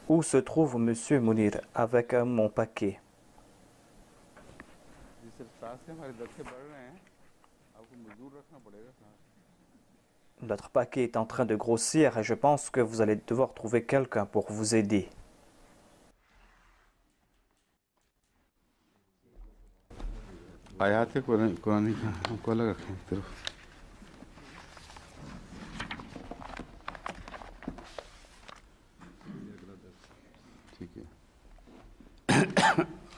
Où se trouve Monsieur Mounir avec mon paquet? Notre paquet est en train de grossir et je pense que vous allez devoir trouver quelqu'un pour vous aider.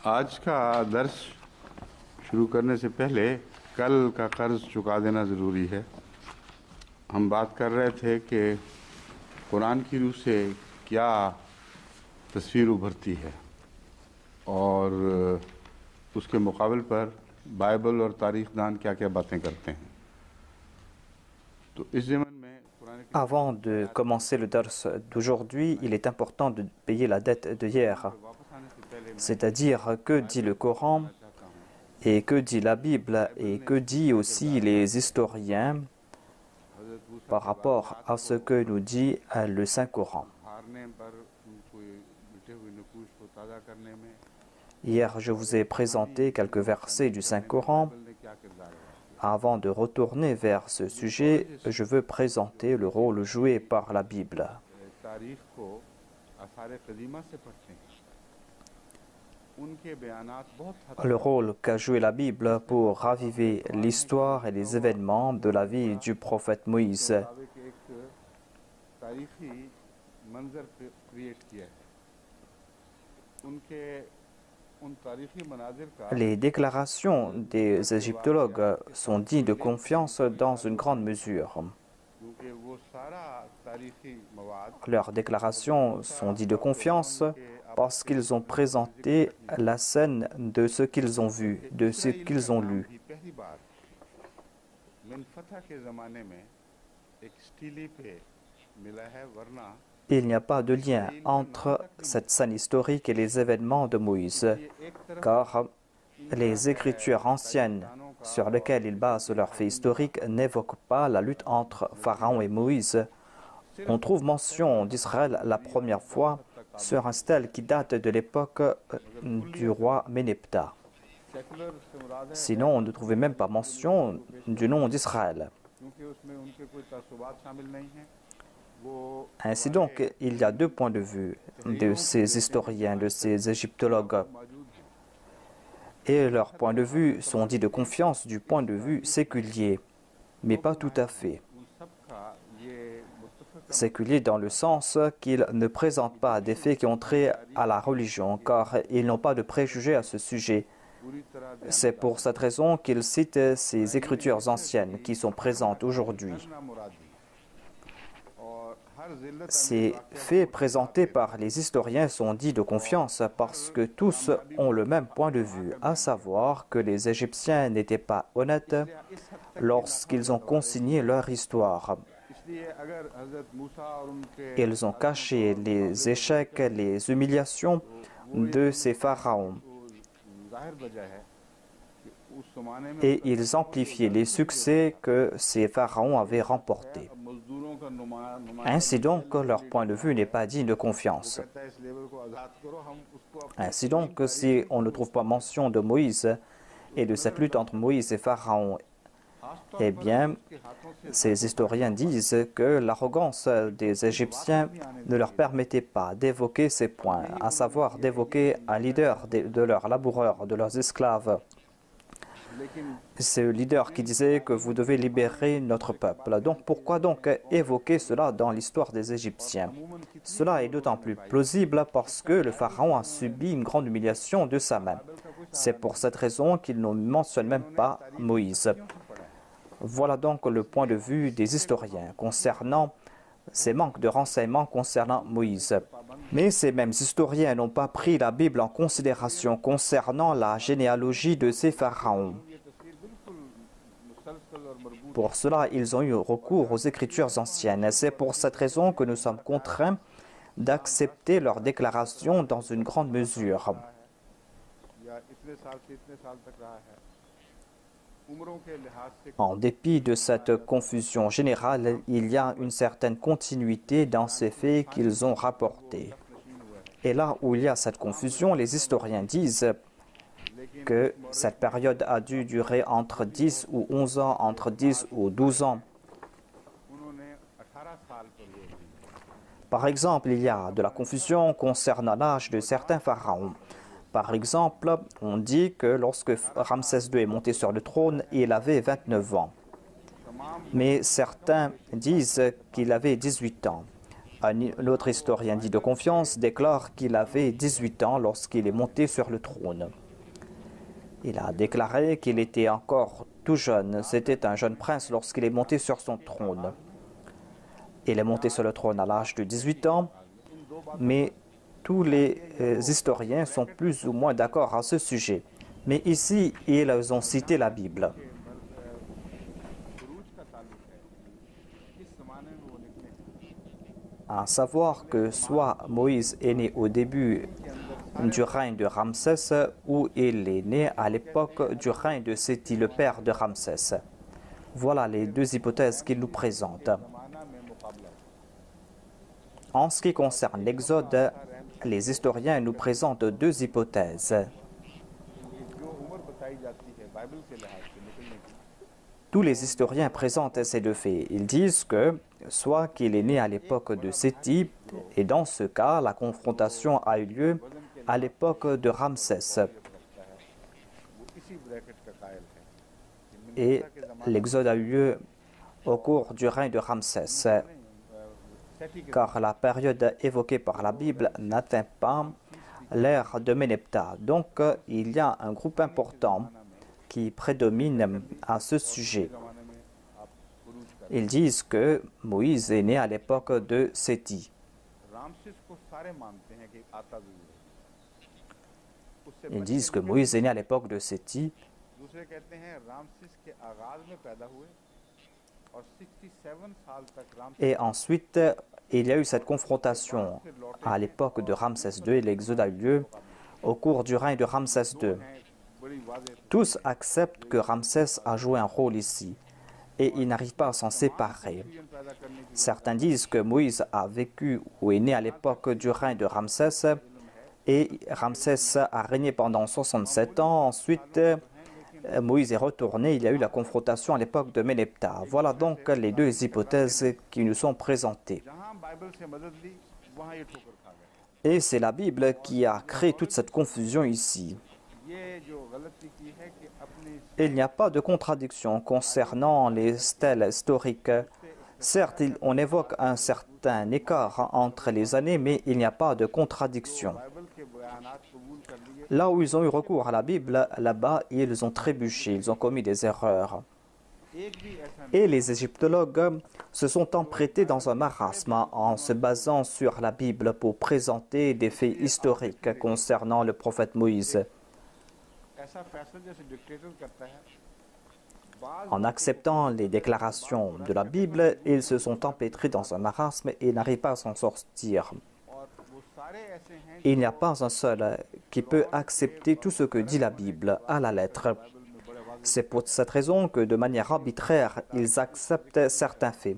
आज का दर्स शुरू करने से पहले कल का कर्ज चुका देना ज़रूरी है। हम बात कर रहे थे कि कुरान की रूह से क्या तस्वीर उभरती है और उसके मुकाबले पर बाइबल और तारीख़दान क्या-क्या बातें करते हैं। तो इस ज़मीन में Avant de commencer le dars d'aujourd'hui, il est important de payer la dette de hier. C'est-à-dire que dit le Coran et que dit la Bible et que dit aussi les historiens par rapport à ce que nous dit le Saint-Coran. Hier, je vous ai présenté quelques versets du Saint-Coran. Avant de retourner vers ce sujet, je veux présenter le rôle joué par la Bible. Le rôle qu'a joué la Bible pour raviver l'histoire et les événements de la vie du prophète Moïse. Les déclarations des égyptologues sont dignes de confiance dans une grande mesure. Leurs déclarations sont dignes de confiance parce qu'ils ont présenté la scène de ce qu'ils ont vu, de ce qu'ils ont lu. Il n'y a pas de lien entre cette scène historique et les événements de Moïse, car les écritures anciennes sur lesquelles ils basent leurs faits historiques n'évoquent pas la lutte entre Pharaon et Moïse. On trouve mention d'Israël la première fois sur un stèle qui date de l'époque du roi Méneptah. Sinon, on ne trouvait même pas mention du nom d'Israël. Ainsi donc, il y a deux points de vue de ces historiens, de ces égyptologues. Et leurs points de vue sont dits de confiance du point de vue séculier, mais pas tout à fait. Séculier dans le sens qu'ils ne présentent pas des faits qui ont trait à la religion, car ils n'ont pas de préjugés à ce sujet. C'est pour cette raison qu'ils citent ces écritures anciennes qui sont présentes aujourd'hui. Ces faits présentés par les historiens sont dits de confiance parce que tous ont le même point de vue, à savoir que les Égyptiens n'étaient pas honnêtes lorsqu'ils ont consigné leur histoire. Ils ont caché les échecs, les humiliations de ces pharaons. Et ils amplifiaient les succès que ces pharaons avaient remportés. Ainsi donc, leur point de vue n'est pas digne de confiance. Ainsi donc, si on ne trouve pas mention de Moïse et de cette lutte entre Moïse et Pharaon, eh bien, ces historiens disent que l'arrogance des Égyptiens ne leur permettait pas d'évoquer ces points, à savoir d'évoquer un leader de leurs laboureurs, de leurs esclaves. C'est le leader qui disait que vous devez libérer notre peuple. Donc pourquoi donc évoquer cela dans l'histoire des Égyptiens? Cela est d'autant plus plausible parce que le pharaon a subi une grande humiliation de sa main. C'est pour cette raison qu'il ne mentionne même pas Moïse. Voilà donc le point de vue des historiens concernant ces manques de renseignements concernant Moïse. Mais ces mêmes historiens n'ont pas pris la Bible en considération concernant la généalogie de ces pharaons. Pour cela, ils ont eu recours aux écritures anciennes. C'est pour cette raison que nous sommes contraints d'accepter leurs déclarations dans une grande mesure. En dépit de cette confusion générale, il y a une certaine continuité dans ces faits qu'ils ont rapportés. Et là où il y a cette confusion, les historiens disent que cette période a dû durer entre 10 ou 11 ans, entre 10 ou 12 ans. Par exemple, il y a de la confusion concernant l'âge de certains pharaons. Par exemple, on dit que lorsque Ramsès II est monté sur le trône, il avait 29 ans. Mais certains disent qu'il avait 18 ans. Un autre historien dit de confiance déclare qu'il avait 18 ans lorsqu'il est monté sur le trône. Il a déclaré qu'il était encore tout jeune. C'était un jeune prince lorsqu'il est monté sur son trône. Il est monté sur le trône à l'âge de 18 ans, mais tous les historiens sont plus ou moins d'accord à ce sujet. Mais ici, ils ont cité la Bible. À savoir que soit Moïse est né au début du règne de Ramsès ou il est né à l'époque du règne de Séti, le père de Ramsès. Voilà les deux hypothèses qu'il nous présente. En ce qui concerne l'Exode, les historiens nous présentent deux hypothèses. Tous les historiens présentent ces deux faits. Ils disent que soit qu'il est né à l'époque de Séti, et dans ce cas, la confrontation a eu lieu à l'époque de Ramsès. Et l'Exode a eu lieu au cours du règne de Ramsès, car la période évoquée par la Bible n'atteint pas l'ère de Méneptah. Donc, il y a un groupe important qui prédomine à ce sujet. Ils disent que Moïse est né à l'époque de Séti. Ils disent que Moïse est né à l'époque de Séti. Et ensuite, il y a eu cette confrontation à l'époque de Ramsès II et l'Exode a eu lieu au cours du règne de Ramsès II. Tous acceptent que Ramsès a joué un rôle ici et ils n'arrivent pas à s'en séparer. Certains disent que Moïse a vécu ou est né à l'époque du règne de Ramsès et Ramsès a régné pendant 67 ans. Ensuite, Moïse est retourné, il y a eu la confrontation à l'époque de Méneptah. Voilà donc les deux hypothèses qui nous sont présentées. Et c'est la Bible qui a créé toute cette confusion ici. Il n'y a pas de contradiction concernant les stèles historiques. Certes, on évoque un certain écart entre les années, mais il n'y a pas de contradiction. Là où ils ont eu recours à la Bible, là-bas, ils ont trébuché, ils ont commis des erreurs. Et les égyptologues se sont empruntés dans un marasme en se basant sur la Bible pour présenter des faits historiques concernant le prophète Moïse. En acceptant les déclarations de la Bible, ils se sont empêtrés dans un marasme et n'arrivent pas à s'en sortir. Il n'y a pas un seul qui peut accepter tout ce que dit la Bible à la lettre. C'est pour cette raison que de manière arbitraire, ils acceptent certains faits.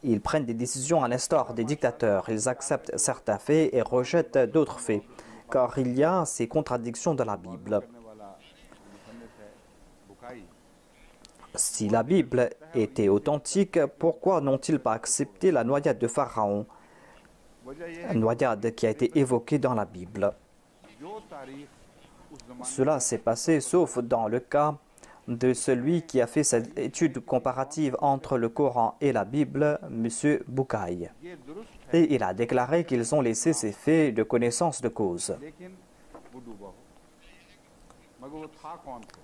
Ils prennent des décisions à l'instar des dictateurs. Ils acceptent certains faits et rejettent d'autres faits, car il y a ces contradictions dans la Bible. Si la Bible était authentique, pourquoi n'ont-ils pas accepté la noyade de Pharaon, une noyade qui a été évoquée dans la Bible? Cela s'est passé sauf dans le cas de celui qui a fait cette étude comparative entre le Coran et la Bible, M. Bukai. Et il a déclaré qu'ils ont laissé ces faits de connaissance de cause.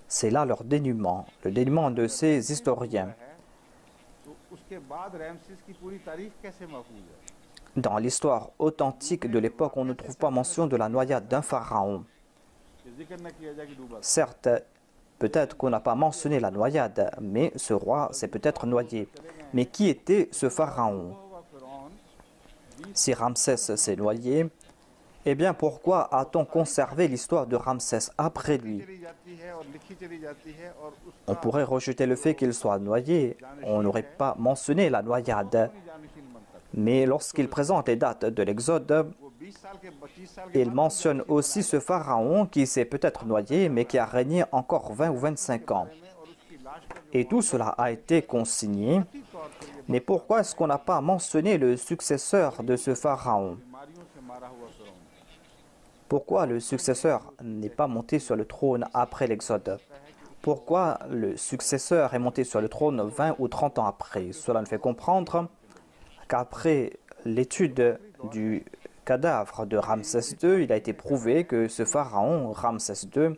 C'est là leur dénuement, le dénuement de ces historiens. Dans l'histoire authentique de l'époque, on ne trouve pas mention de la noyade d'un pharaon. Certes, peut-être qu'on n'a pas mentionné la noyade, mais ce roi s'est peut-être noyé. Mais qui était ce pharaon? Si Ramsès s'est noyé, Eh bien, pourquoi a-t-on conservé l'histoire de Ramsès après lui? On pourrait rejeter le fait qu'il soit noyé. On n'aurait pas mentionné la noyade. Mais lorsqu'il présente les dates de l'Exode, il mentionne aussi ce pharaon qui s'est peut-être noyé, mais qui a régné encore 20 ou 25 ans. Et tout cela a été consigné. Mais pourquoi est-ce qu'on n'a pas mentionné le successeur de ce pharaon? Pourquoi le successeur n'est pas monté sur le trône après l'Exode? Pourquoi le successeur est monté sur le trône 20 ou 30 ans après? Cela nous fait comprendre qu'après l'étude du cadavre de Ramsès II, il a été prouvé que ce pharaon, Ramsès II,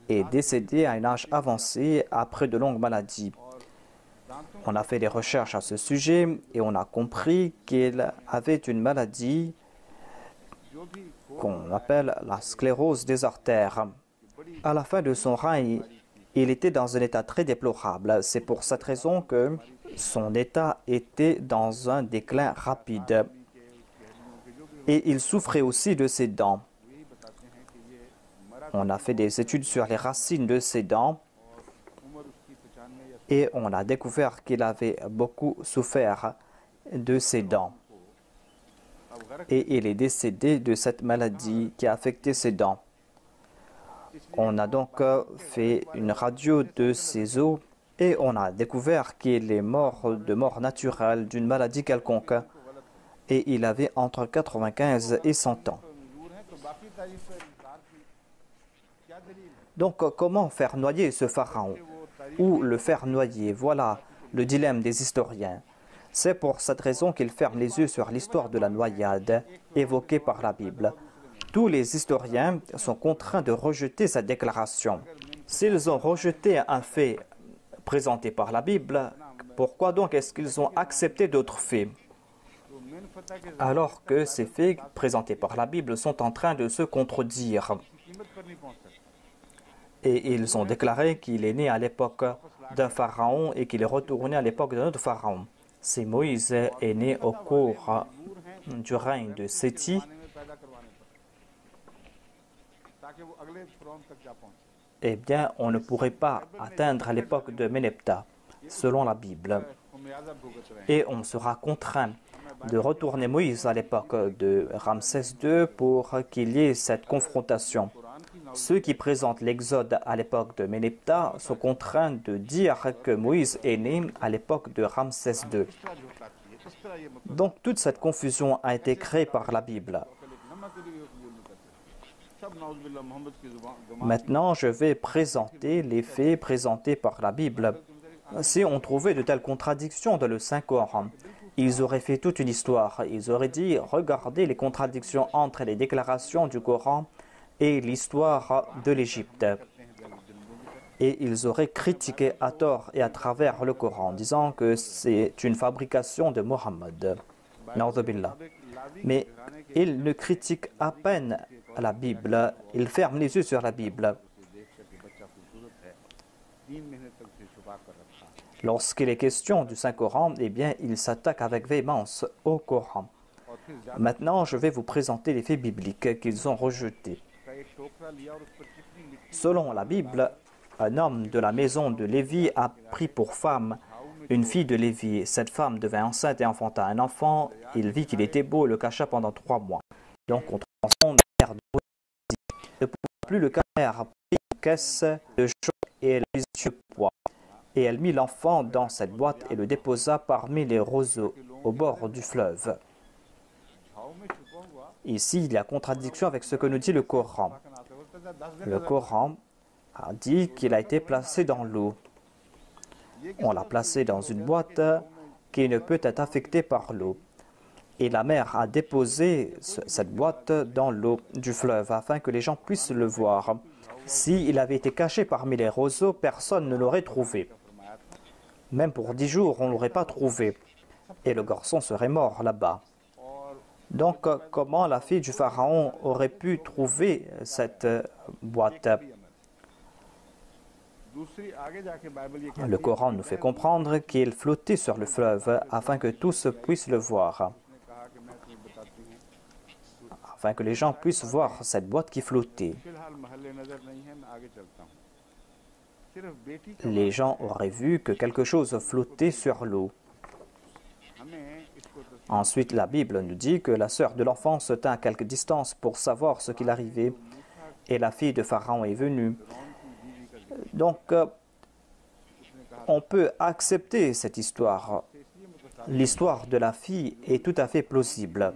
est décédé à un âge avancé après de longues maladies. On a fait des recherches à ce sujet et on a compris qu'il avait une maladie qu'on appelle la sclérose des artères. À la fin de son règne, il était dans un état très déplorable. C'est pour cette raison que son état était dans un déclin rapide. Et il souffrait aussi de ses dents. On a fait des études sur les racines de ses dents et on a découvert qu'il avait beaucoup souffert de ses dents. Et il est décédé de cette maladie qui a affecté ses dents. On a donc fait une radio de ses os et on a découvert qu'il est mort de mort naturelle d'une maladie quelconque. Et il avait entre 95 et 100 ans. Donc, comment faire noyer ce pharaon? Ou le faire noyer? Voilà le dilemme des historiens. C'est pour cette raison qu'ils ferment les yeux sur l'histoire de la noyade évoquée par la Bible. Tous les historiens sont contraints de rejeter cette déclaration. S'ils ont rejeté un fait présenté par la Bible, pourquoi donc est-ce qu'ils ont accepté d'autres faits? Alors que ces faits présentés par la Bible sont en train de se contredire. Et ils ont déclaré qu'il est né à l'époque d'un pharaon et qu'il est retourné à l'époque d'un autre pharaon. Si Moïse est né au cours du règne de Séthi, eh bien, on ne pourrait pas atteindre à l'époque de Ménephta, selon la Bible. Et on sera contraint de retourner Moïse à l'époque de Ramsès II pour qu'il y ait cette confrontation. Ceux qui présentent l'Exode à l'époque de Ménephta sont contraints de dire que Moïse est né à l'époque de Ramsès II. Donc toute cette confusion a été créée par la Bible. Maintenant, je vais présenter les faits présentés par la Bible. Si on trouvait de telles contradictions dans le Saint-Coran, ils auraient fait toute une histoire. Ils auraient dit, regardez les contradictions entre les déclarations du Coran et l'histoire de l'Égypte. Et ils auraient critiqué à tort et à travers le Coran, disant que c'est une fabrication de Mohammed. Na'udhu-billah. Mais ils ne critiquent à peine la Bible, ils ferment les yeux sur la Bible. Lorsqu'il est question du Saint-Coran, eh bien, ils s'attaquent avec véhémence au Coran. Maintenant, je vais vous présenter les faits bibliques qu'ils ont rejetés. Selon la Bible, un homme de la maison de Lévi a pris pour femme une fille de Lévi. Cette femme devint enceinte et enfanta un enfant. Il vit qu'il était beau et le cacha pendant 3 mois. Donc, on transforme la mère de Lévi. Ne pouvant plus le cacher, elle a pris une caisse de choc et elle mit sur le poids. Et elle mit l'enfant dans cette boîte et le déposa parmi les roseaux au bord du fleuve. Ici, il y a contradiction avec ce que nous dit le Coran. Le Coran a dit qu'il a été placé dans l'eau. On l'a placé dans une boîte qui ne peut être affectée par l'eau. Et la mère a déposé cette boîte dans l'eau du fleuve afin que les gens puissent le voir. S'il avait été caché parmi les roseaux, personne ne l'aurait trouvé. Même pour 10 jours, on ne l'aurait pas trouvé. Et le garçon serait mort là-bas. Donc, comment la fille du pharaon aurait pu trouver cette boîte? Le Coran nous fait comprendre qu'il flottait sur le fleuve afin que tous puissent le voir. afin que les gens puissent voir cette boîte qui flottait. Les gens auraient vu que quelque chose flottait sur l'eau. Ensuite, la Bible nous dit que la sœur de l'enfant se tint à quelque distance pour savoir ce qu'il arrivait, et la fille de Pharaon est venue. Donc, on peut accepter cette histoire. L'histoire de la fille est tout à fait plausible.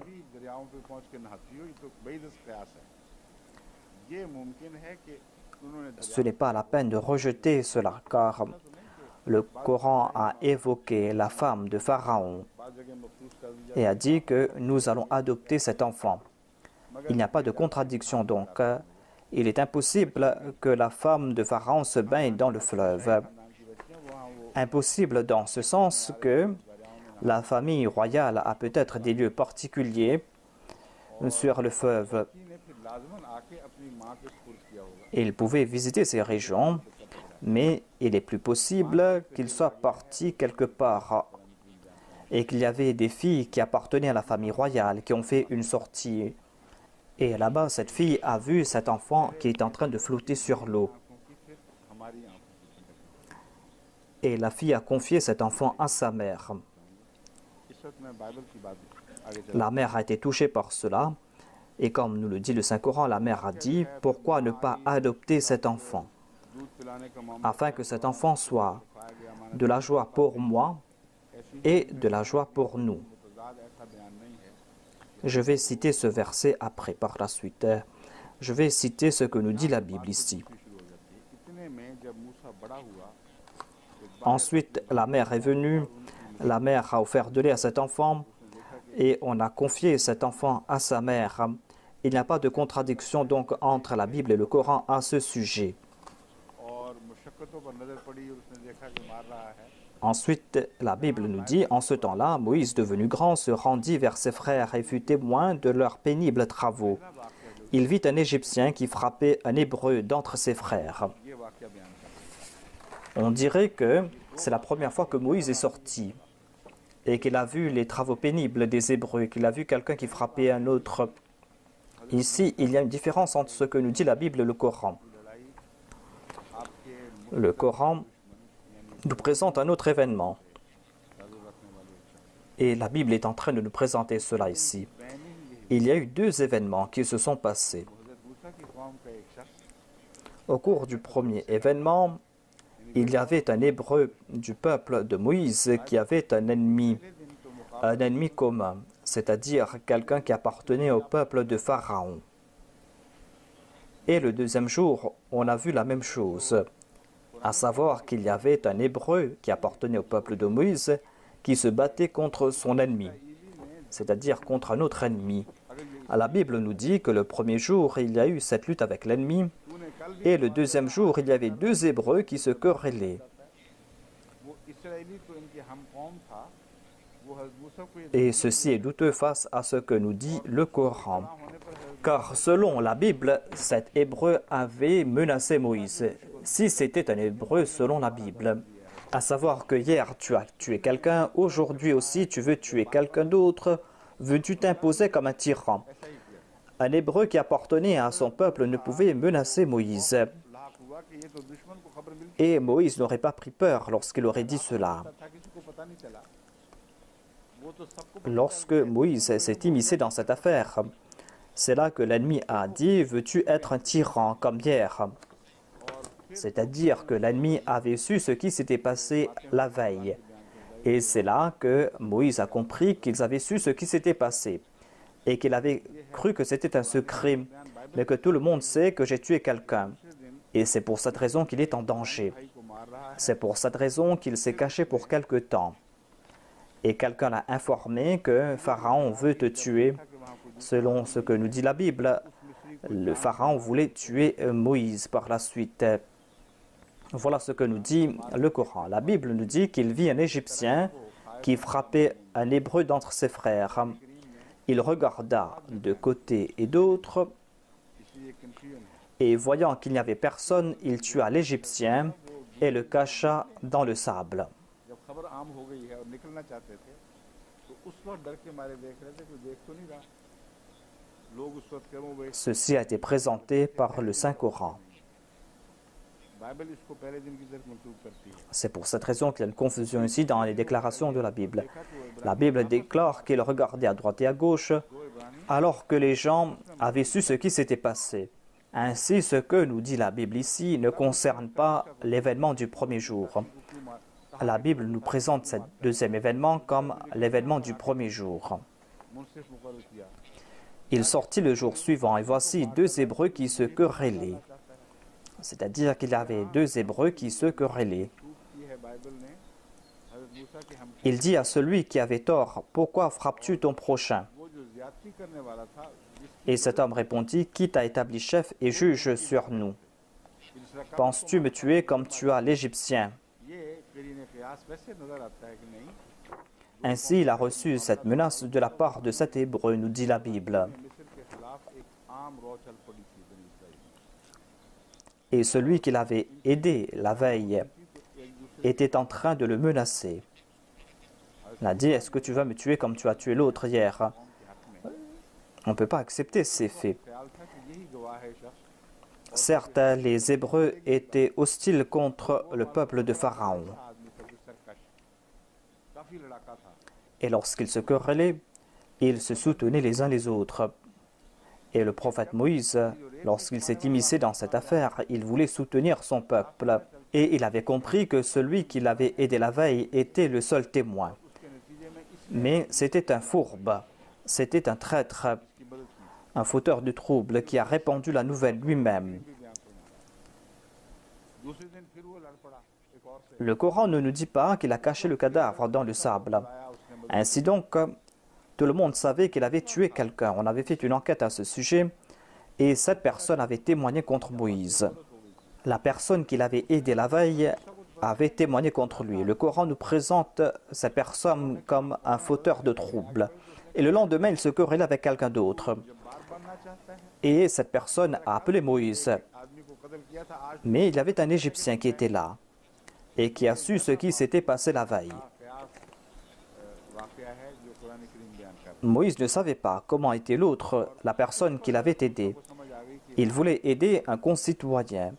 Ce n'est pas la peine de rejeter cela, car le Coran a évoqué la femme de Pharaon et a dit que nous allons adopter cet enfant. Il n'y a pas de contradiction donc. Il est impossible que la femme de Pharaon se baigne dans le fleuve. Impossible dans ce sens que la famille royale a peut-être des lieux particuliers sur le fleuve. Ils pouvaient visiter ces régions, mais il est plus possible qu'ils soient partis quelque part et qu'il y avait des filles qui appartenaient à la famille royale qui ont fait une sortie. Et là-bas, cette fille a vu cet enfant qui est en train de flotter sur l'eau. Et la fille a confié cet enfant à sa mère. La mère a été touchée par cela. Et comme nous le dit le Saint-Coran, la mère a dit « Pourquoi ne pas adopter cet enfant ?» afin que cet enfant soit de la joie pour moi et de la joie pour nous. Je vais citer ce verset après, par la suite. Je vais citer ce que nous dit la Bible ici. Ensuite, la mère est venue, la mère a offert de lait à cet enfant et on a confié cet enfant à sa mère. Il n'y a pas de contradiction donc entre la Bible et le Coran à ce sujet. Ensuite, la Bible nous dit, en ce temps-là, Moïse, devenu grand, se rendit vers ses frères et fut témoin de leurs pénibles travaux. Il vit un Égyptien qui frappait un Hébreu d'entre ses frères. On dirait que c'est la première fois que Moïse est sorti et qu'il a vu les travaux pénibles des Hébreux, qu'il a vu quelqu'un qui frappait un autre. Ici, il y a une différence entre ce que nous dit la Bible et le Coran. Le Coran nous présente un autre événement. Et la Bible est en train de nous présenter cela ici. Il y a eu deux événements qui se sont passés. Au cours du premier événement, il y avait un Hébreu du peuple de Moïse qui avait un ennemi commun, c'est-à-dire quelqu'un qui appartenait au peuple de Pharaon. Et le deuxième jour, on a vu la même chose, à savoir qu'il y avait un Hébreu qui appartenait au peuple de Moïse qui se battait contre son ennemi, c'est-à-dire contre un autre ennemi. La Bible nous dit que le premier jour, il y a eu cette lutte avec l'ennemi, et le deuxième jour, il y avait deux Hébreux qui se querellaient. Et ceci est douteux face à ce que nous dit le Coran. Car selon la Bible, cet Hébreu avait menacé Moïse. Si c'était un Hébreu selon la Bible, à savoir que hier tu as tué quelqu'un, aujourd'hui aussi tu veux tuer quelqu'un d'autre, veux-tu t'imposer comme un tyran? Un Hébreu qui appartenait à son peuple ne pouvait menacer Moïse. Et Moïse n'aurait pas pris peur lorsqu'il aurait dit cela. Lorsque Moïse s'est immiscé dans cette affaire, c'est là que l'ennemi a dit « Veux-tu être un tyran comme hier ?» C'est-à-dire que l'ennemi avait su ce qui s'était passé la veille. Et c'est là que Moïse a compris qu'ils avaient su ce qui s'était passé et qu'il avait cru que c'était un secret, mais que tout le monde sait que j'ai tué quelqu'un. Et c'est pour cette raison qu'il est en danger. C'est pour cette raison qu'il s'est caché pour quelque temps. Et quelqu'un l'a informé que Pharaon veut te tuer. Selon ce que nous dit la Bible, le Pharaon voulait tuer Moïse par la suite. Voilà ce que nous dit le Coran. La Bible nous dit qu'il vit un Égyptien qui frappait un Hébreu d'entre ses frères. Il regarda de côté et d'autre, et voyant qu'il n'y avait personne, il tua l'Égyptien et le cacha dans le sable. लोग उस वक्त कहते हैं वो Ceci a été présenté par le Saint-Coran. Bible इसको पहले दिन की तरफ मंसूब करती है। C'est pour cette raison qu'il y a une confusion ici dans les déclarations de la Bible. La Bible déclare qu'il regardait à droite et à gauche alors que les gens avaient su ce qui s'était passé. Ainsi, ce que nous dit la Bible ici ne concerne pas l'événement du premier jour. La Bible nous présente ce deuxième événement comme l'événement du premier jour. मुंसिफ मुकर्रर किया। Il sortit le jour suivant et voici deux Hébreux qui se querellaient. C'est-à-dire qu'il y avait deux Hébreux qui se querellaient. की है बाइबल ने हज़रत मूसा के हम Il dit à celui qui avait tort, « Pourquoi frappes-tu ton prochain ?» वो जो ज्यादती करने वाला था Et cet homme répondit, « Qui t'a établi chef et juge sur nous? Penses-tu me tuer comme tu as l'Égyptien ?» ये करीने क़ियास वैसे नजर आता है कि नहीं Ainsi, il a reçu cette menace de la part de cet Hébreu, nous dit la Bible. मिस्र के खिलाफ एक आम रौ चल पड़ी थी बनी Israel. Et celui qui l'avait aidé la veille était en train de le menacer. Il a dit, « Est-ce que tu vas me tuer comme tu as tué l'autre hier ?» On ne peut pas accepter ces faits. ख्याल था कि यही गवाह है शख्स Certes, les Hébreux étaient hostiles contre le peuple de Pharaon. आदमी था जो सरकश काफी लड़ाका था। Et lorsqu'ils se querellaient, ils se soutenaient les uns les autres. Et le prophète Moïse, lorsqu'il s'est immiscé dans cette affaire, il voulait soutenir son peuple. Et il avait compris que celui qui l'avait aidé la veille était le seul témoin. Mais c'était un fourbe, c'était un traître, un fauteur de troubles qui a répandu la nouvelle lui-même. दूसरे दिन फिर वो लड़ पड़ा एक और से Le Coran ne nous dit pas qu'il a caché le cadavre dans le sable. आया उसने Ainsi donc, tout le monde savait qu'il avait tué quelqu'un. On avait fait une enquête à ce sujet et cette personne avait témoigné contre Moïse. La personne qui l'avait aidé la veille avait témoigné contre lui. Le Coran nous présente cette personne comme un fauteur de troubles. Et le lendemain, il se querellait avec quelqu'un d'autre. बार बनना चाहता है Et cette personne a appelé Moïse. आदमी को कत्ल किया था आज Mais il y avait un Égyptien qui était là et qui a su ce qui s'était passé la veille. क़ियास वाक़या है जो कुरान करीम बयान कर Moïse ne savait pas comment était l'autre, la personne qui l'avait aidé. समझ आ गई कि Il voulait aider un concitoyen.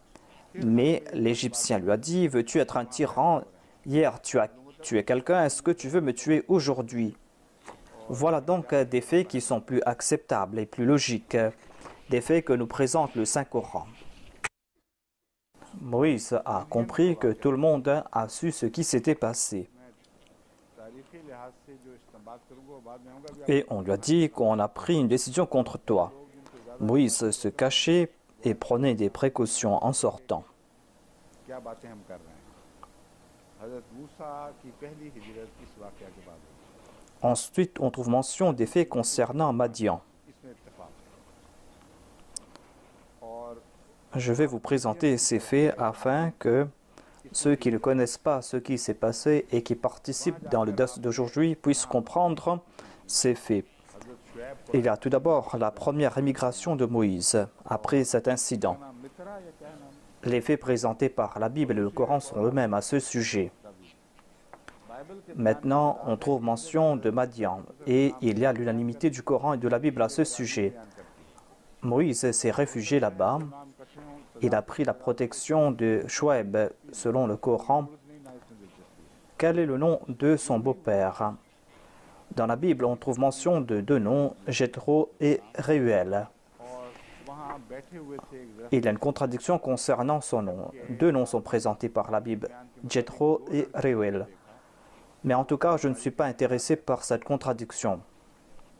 Mais l'Égyptien lui a dit, « Veux-tu être un tyran? Hier, tu as tué quelqu'un, est-ce que tu veux me tuer aujourd'hui ?» Voilà donc des faits qui sont plus acceptables et plus logiques, des faits que nous présente le Saint-Coran. Moïse a compris que tout le monde a su ce qui s'était passé. तारीख़ी लिहाज से जो इस्तेमाल करूँगा वो बाद में आऊँगा भी Et on lui a dit qu'on a pris une décision contre toi. Moïse se cachait et prenait des précautions en sortant. क्या बातें हम कर रहे हैं हज़रत मूसा की पहली हिजरत इस वाक़या के बाद हुई। Ensuite, on trouve mention des faits concernant Madian. इसमें इत्तेफाक है और Je vais vous présenter ces faits afin que ceux qui ne connaissent pas ce qui s'est passé et qui participent dans le dars d'aujourd'hui puissent comprendre ces faits. हज़रत शुएब को Il y a tout d'abord la première émigration de Moïse après cet incident. नाम मित्रा या क्या नाम Les faits présentés par la Bible et le Coran sont eux-mêmes à ce sujet. Bible के Maintenant, on trouve mention de Madian et il y a l'unanimité du Coran et de la Bible à ce sujet. Moïse s'est réfugié là-bas. नाम कठिन हो Il a pris la protection de Chouaib selon le Coran. नहीं ना इसमें दिलचस्पी Quel est le nom de son beau-père? Dans la Bible, on trouve mention de deux noms, Jéthro et Réuel. और वहाँ बैठे हुए थे एक दरख्त Il y a une contradiction concernant son nom. Deux noms sont présentés par la Bible, Jéthro et Réuel. Mais en tout cas, je ne suis pas intéressé par cette contradiction.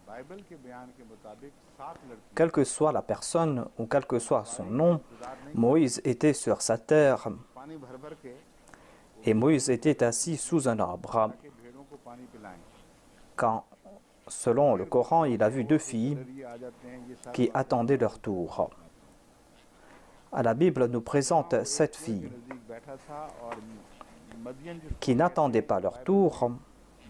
Bible के बयान के मुताबिक 7 लड़की Quelle que soit la personne ou quel que soit son nom, Moïse était sur sa terre पानी भर भर के et Moïse était assis sous un arbre. के भेड़ों को पानी पिलाएं Quand, selon le Coran, il a vu deux filles ये आ जाते हैं ये सारे qui attendaient leur tour. La Bible nous présente sept filles नजदीक बैठा था और मदियन जिसको qui n'attendaient pas leur tour,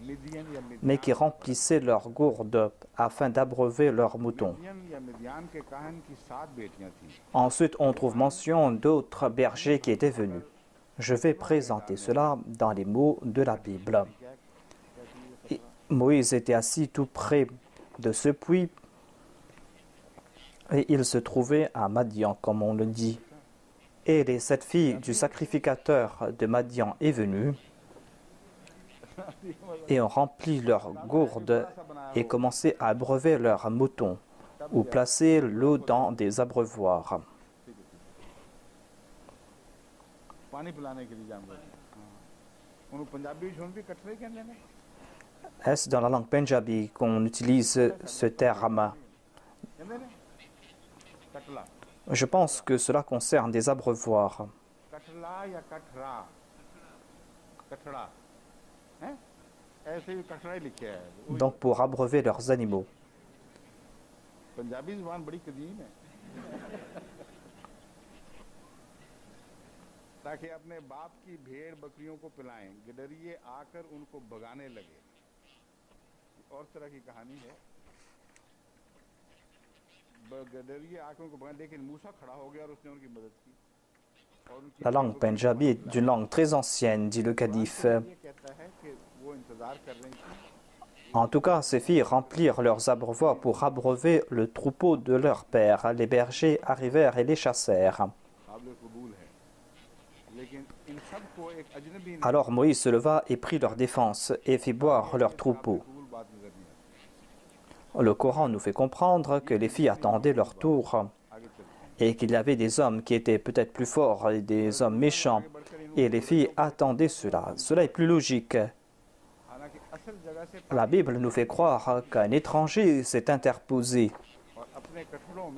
मिदियन या mais qui remplissaient leurs gourdes afin d'abreuver leurs moutons. मिदियन या मिदियान के काहन की 7 बेटियां थीं Ensuite, on trouve mention d'autres bergers qui étaient venus. Je vais présenter cela dans les mots de la Bible. Et Moïse était assis tout près de ce puits Et il se trouvait à Madian, comme on le dit. Et les 7 filles du sacrificateur de Madian est venue et ont rempli leurs gourdes et commencé à abreuver leurs moutons ou placer l'eau dans des abreuvoirs. Est-ce dans la langue punjabi qu'on utilise ce terme? Je pense que cela concerne des abreuvoirs. Donc pour abreuver leurs animaux. ताकि अपने बाप की भेड़ बकरियों को पिलाएं, गिडरिए आकर उनको भगाने लगे। और तरह की कहानी है। गिडरिए आकर उनको भगाने, लेकिन मूसा खड़ा हो गया और उसने उनकी मदद की। La langue punjabi est d'une langue très ancienne, dit le calife. En tout cas, ces filles remplirent leurs abreuvoirs pour abreuver le troupeau de leur père. Les bergers arrivèrent et les chassèrent. Alors Moïse se leva et prit leur défense et fit boire leur troupeau. Le Coran nous fait comprendre que les filles attendaient leur tour et qu'il y avait des hommes qui étaient peut-être plus forts et des hommes méchants et les filles attendaient cela. Cela est plus logique. La Bible nous fait croire qu'un étranger s'est interposé.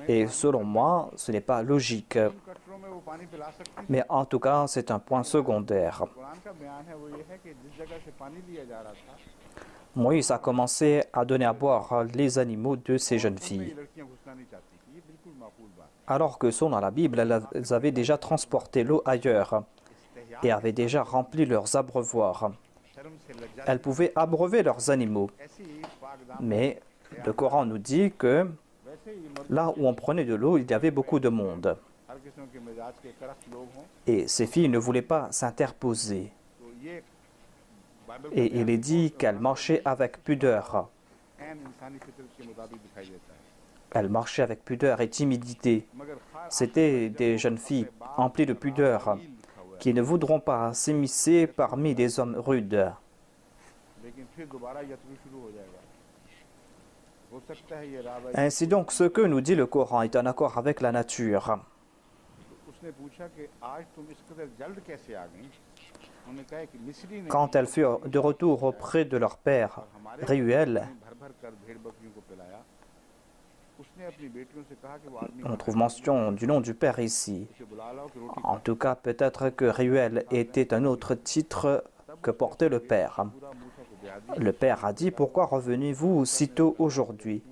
Et selon moi, ce n'est pas logique. Mais en tout cas, c'est un point secondaire. Moïse a commencé à donner à boire les animaux de ces jeunes filles. Alors que selon la Bible, elles avaient déjà transporté l'eau ailleurs et avaient déjà rempli leurs abreuvoirs. Elles pouvaient abreuver leurs animaux. Mais le Coran nous dit que là où on prenait de l'eau, il y avait beaucoup de monde. Et ces filles ne voulaient pas s'interposer. Et il est dit qu'elles marchaient avec pudeur. Elles marchaient avec pudeur et timidité. C'étaient des jeunes filles emplies de pudeur qui ne voudront pas s'immiscer parmi des hommes rudes. Ainsi donc, ce que nous dit le Coran est en accord avec la nature. Quand elles furent de retour auprès de leur père, Réuel, on trouve mention du nom du père ici. En tout cas, peut-être que Réuel était un autre titre que portait le père. Le père a dit « Pourquoi revenez-vous si tôt aujourd'hui ?»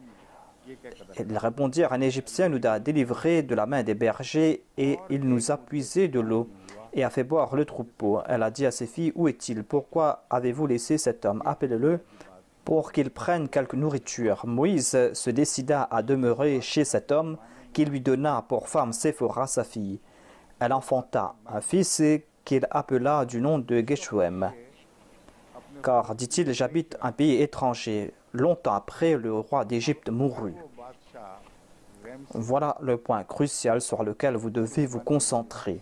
Ils répondirent « Un Égyptien nous a délivrés de la main des bergers et il nous a puisé de l'eau et a fait boire le troupeau. » Elle a dit à ses filles « Où est-il? Pourquoi avez-vous laissé cet homme? Appelez-le pour qu'il prenne quelque nourriture. » Moïse se décida à demeurer chez cet homme qui lui donna pour femme Séphora, sa fille. Elle enfanta un fils qu'il appela du nom de Geshuem. Car, dit-il, j'habite un pays étranger. Longtemps après, le roi d'Égypte mourut. Voilà le point crucial sur lequel vous devez vous concentrer.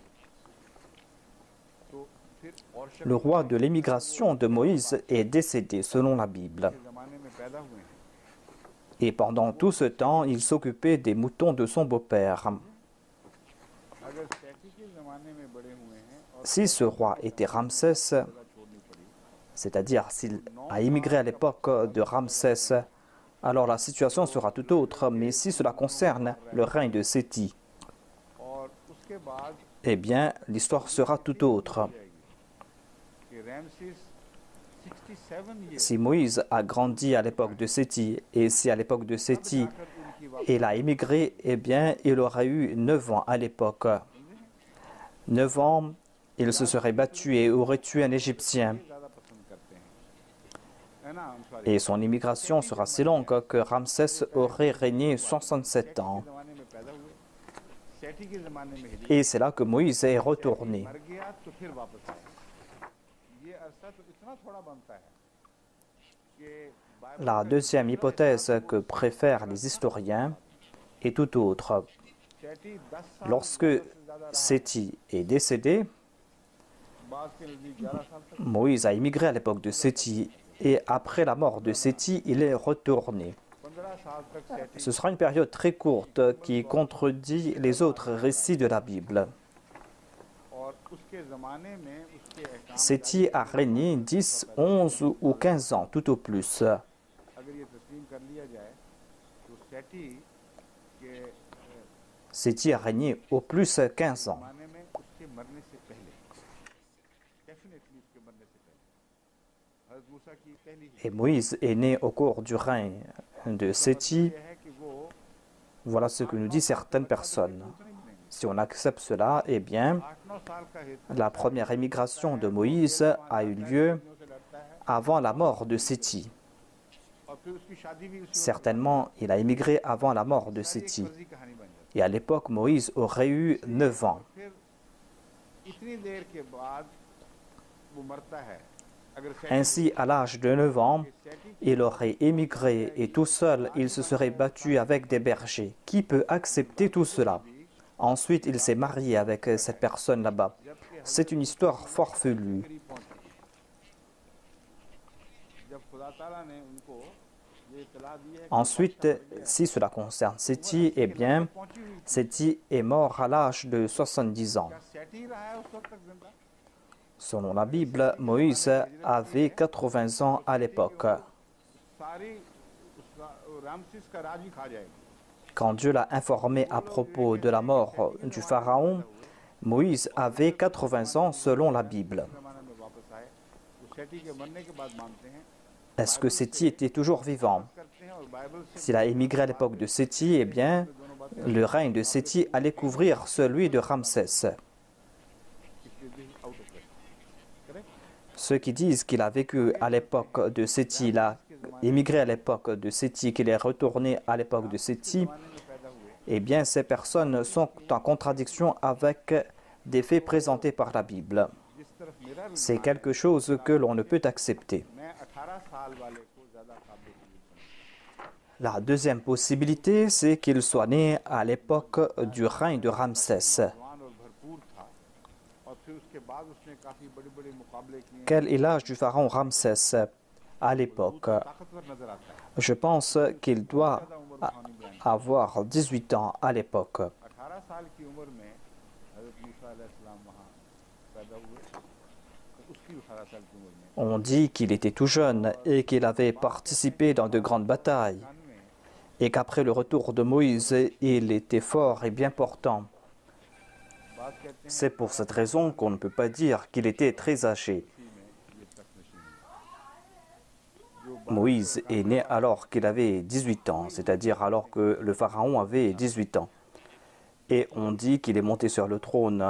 Le roi de l'émigration de Moïse est décédé selon la Bible. Et pendant tout ce temps, il s'occupait des moutons de son beau-père. Si ce roi était Ramsès, c'est-à-dire s'il a immigré à l'époque de Ramsès, alors la situation sera tout autre. Mais si cela concerne le règne de Séthi, eh bien, l'histoire sera tout autre. Si Moïse a grandi à l'époque de Séthi, et si à l'époque de Séthi, il a immigré, eh bien, il aurait eu 9 ans à l'époque. 9 ans, il se serait battu et aurait tué un Égyptien. Et son immigration sera si longue que Ramsès aurait régné 67 ans. Et c'est là que Moïse est retourné. La deuxième hypothèse que préfèrent les historiens et tout autre. Lorsque Séthi est décédé, Moïse a immigré à l'époque de Séthi et après la mort de Séthi, il est retourné. Ce sera une période très courte qui contredit les autres récits de la Bible. Séthi a régné 10, 11 ou 15 ans, tout au plus. Séthi a régné au plus 15 ans. Et Moïse est né au cours du règne de Séthi. Voilà ce que nous disent certaines personnes. Si on accepte cela, eh bien, la première émigration de Moïse a eu lieu avant la mort de Séthi. Certainement, il a émigré avant la mort de Séthi. Et à l'époque, Moïse aurait eu 9 ans. Ainsi, à l'âge de 9 ans, il aurait émigré et tout seul, il se serait battu avec des bergers. Qui peut accepter tout cela? Ensuite, il s'est marié avec cette personne là-bas. C'est une histoire farfelue. Ensuite, si cela concerne Séthi, eh bien, Séthi est mort à l'âge de 70 ans. Selon la Bible, Moïse avait 80 ans à l'époque. Quand Dieu l'a informé à propos de la mort du Pharaon, Moïse avait 80 ans selon la Bible. Est-ce que Séthi était toujours vivant? S'il a émigré à l'époque de Séthi, eh bien, le règne de Séthi allait couvrir celui de Ramsès. Ceux qui disent qu'il a vécu à l'époque de Séthi, il a émigré à l'époque de Séthi, qu'il est retourné à l'époque de Séthi, eh bien, ces personnes sont en contradiction avec des faits présentés par la Bible. C'est quelque chose que l'on ne peut accepter. La deuxième possibilité, c'est qu'il soit né à l'époque du règne de Ramsès. Quel est l'âge du pharaon Ramsès à l'époque? Je pense qu'il doit avoir 18 ans à l'époque. On dit qu'il était tout jeune et qu'il avait participé dans de grandes batailles et qu'après le retour de Moïse, il était fort et bien portant. C'est pour cette raison qu'on ne peut pas dire qu'il était très âgé. Moïse est né alors qu'il avait 18 ans, c'est-à-dire alors que le pharaon avait 18 ans. Et on dit qu'il est monté sur le trône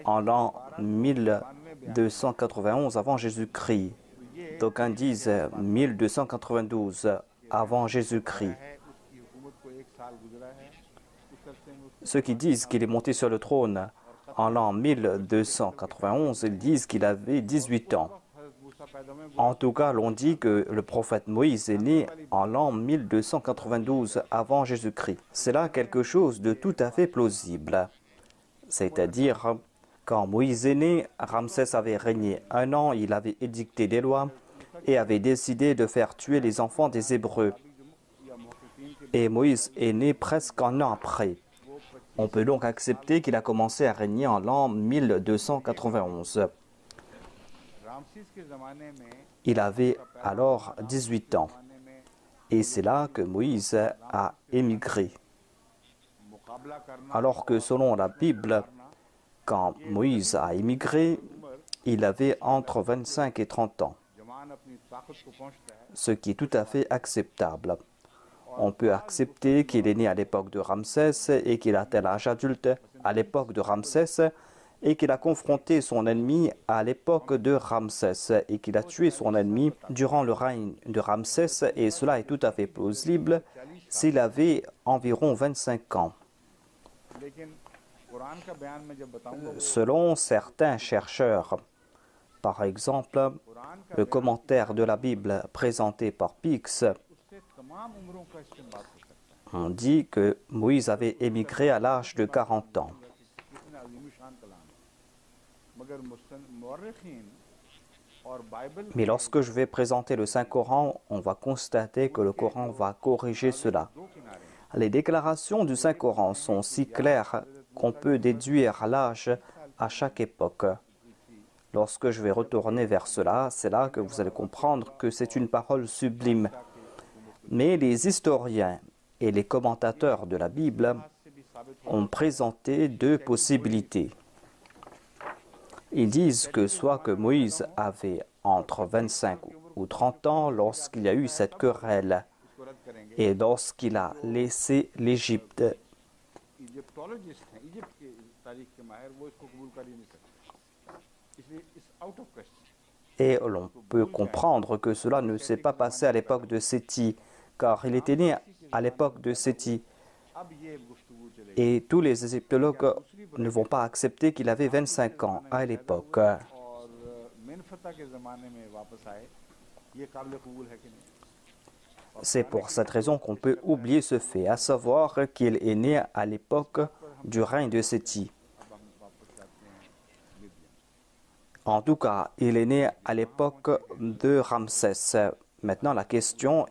en l'an 1291 avant Jésus-Christ. D'aucuns disent 1292 avant Jésus-Christ. Ceux qui disent qu'il est monté sur le trône en l'an 1291, ils disent qu'il avait 18 ans. En tout cas, l'on dit que le prophète Moïse est né en l'an 1292 avant Jésus-Christ. C'est là quelque chose de tout à fait plausible. C'est-à-dire, quand Moïse est né, Ramsès avait régné 1 an, il avait édicté des lois et avait décidé de faire tuer les enfants des Hébreux. Et Moïse est né presque 1 an après. On peut donc accepter qu'il a commencé à régner en l'an 1291. Il avait alors 18 ans. Et c'est là que Moïse a émigré. Alors que selon la Bible, quand Moïse a émigré, il avait entre 25 et 30 ans. Ce qui est tout à fait acceptable. On peut accepter qu'il est né à l'époque de Ramsès et qu'il a atteint l'âge adulte à l'époque de Ramsès et qu'il a confronté son ennemi à l'époque de Ramsès et qu'il a tué son ennemi durant le règne de Ramsès, et cela est tout à fait plausible s'il avait environ 25 ans. Selon certains chercheurs, par exemple, le commentaire de la Bible présenté par Pix On dit que Moïse avait émigré à l'âge de 40 ans. Mais lorsque je vais présenter le Saint-Coran, on va constater que le Coran va corriger cela. Les déclarations du Saint-Coran sont si claires qu'on peut déduire l'âge à chaque époque. Lorsque je vais retourner vers cela, c'est là que vous allez comprendre que c'est une parole sublime. Mais les historiens et les commentateurs de la Bible ont présenté deux possibilités. Ils disent que soit que Moïse avait entre 25 ou 30 ans lorsqu'il y a eu cette querelle et lorsqu'il a laissé l'Égypte. Et l'on peut comprendre que cela ne s'est pas passé à l'époque de Séthi, car il était né à l'époque de Séthi. Et tous les égyptologues ne vont pas accepter qu'il avait 25 ans à l'époque. C'est pour cette raison qu'on peut oublier ce fait, à savoir qu'il est né à l'époque du règne de Séthi. En tout cas, il est né à l'époque de Ramsès. Maintenant, la question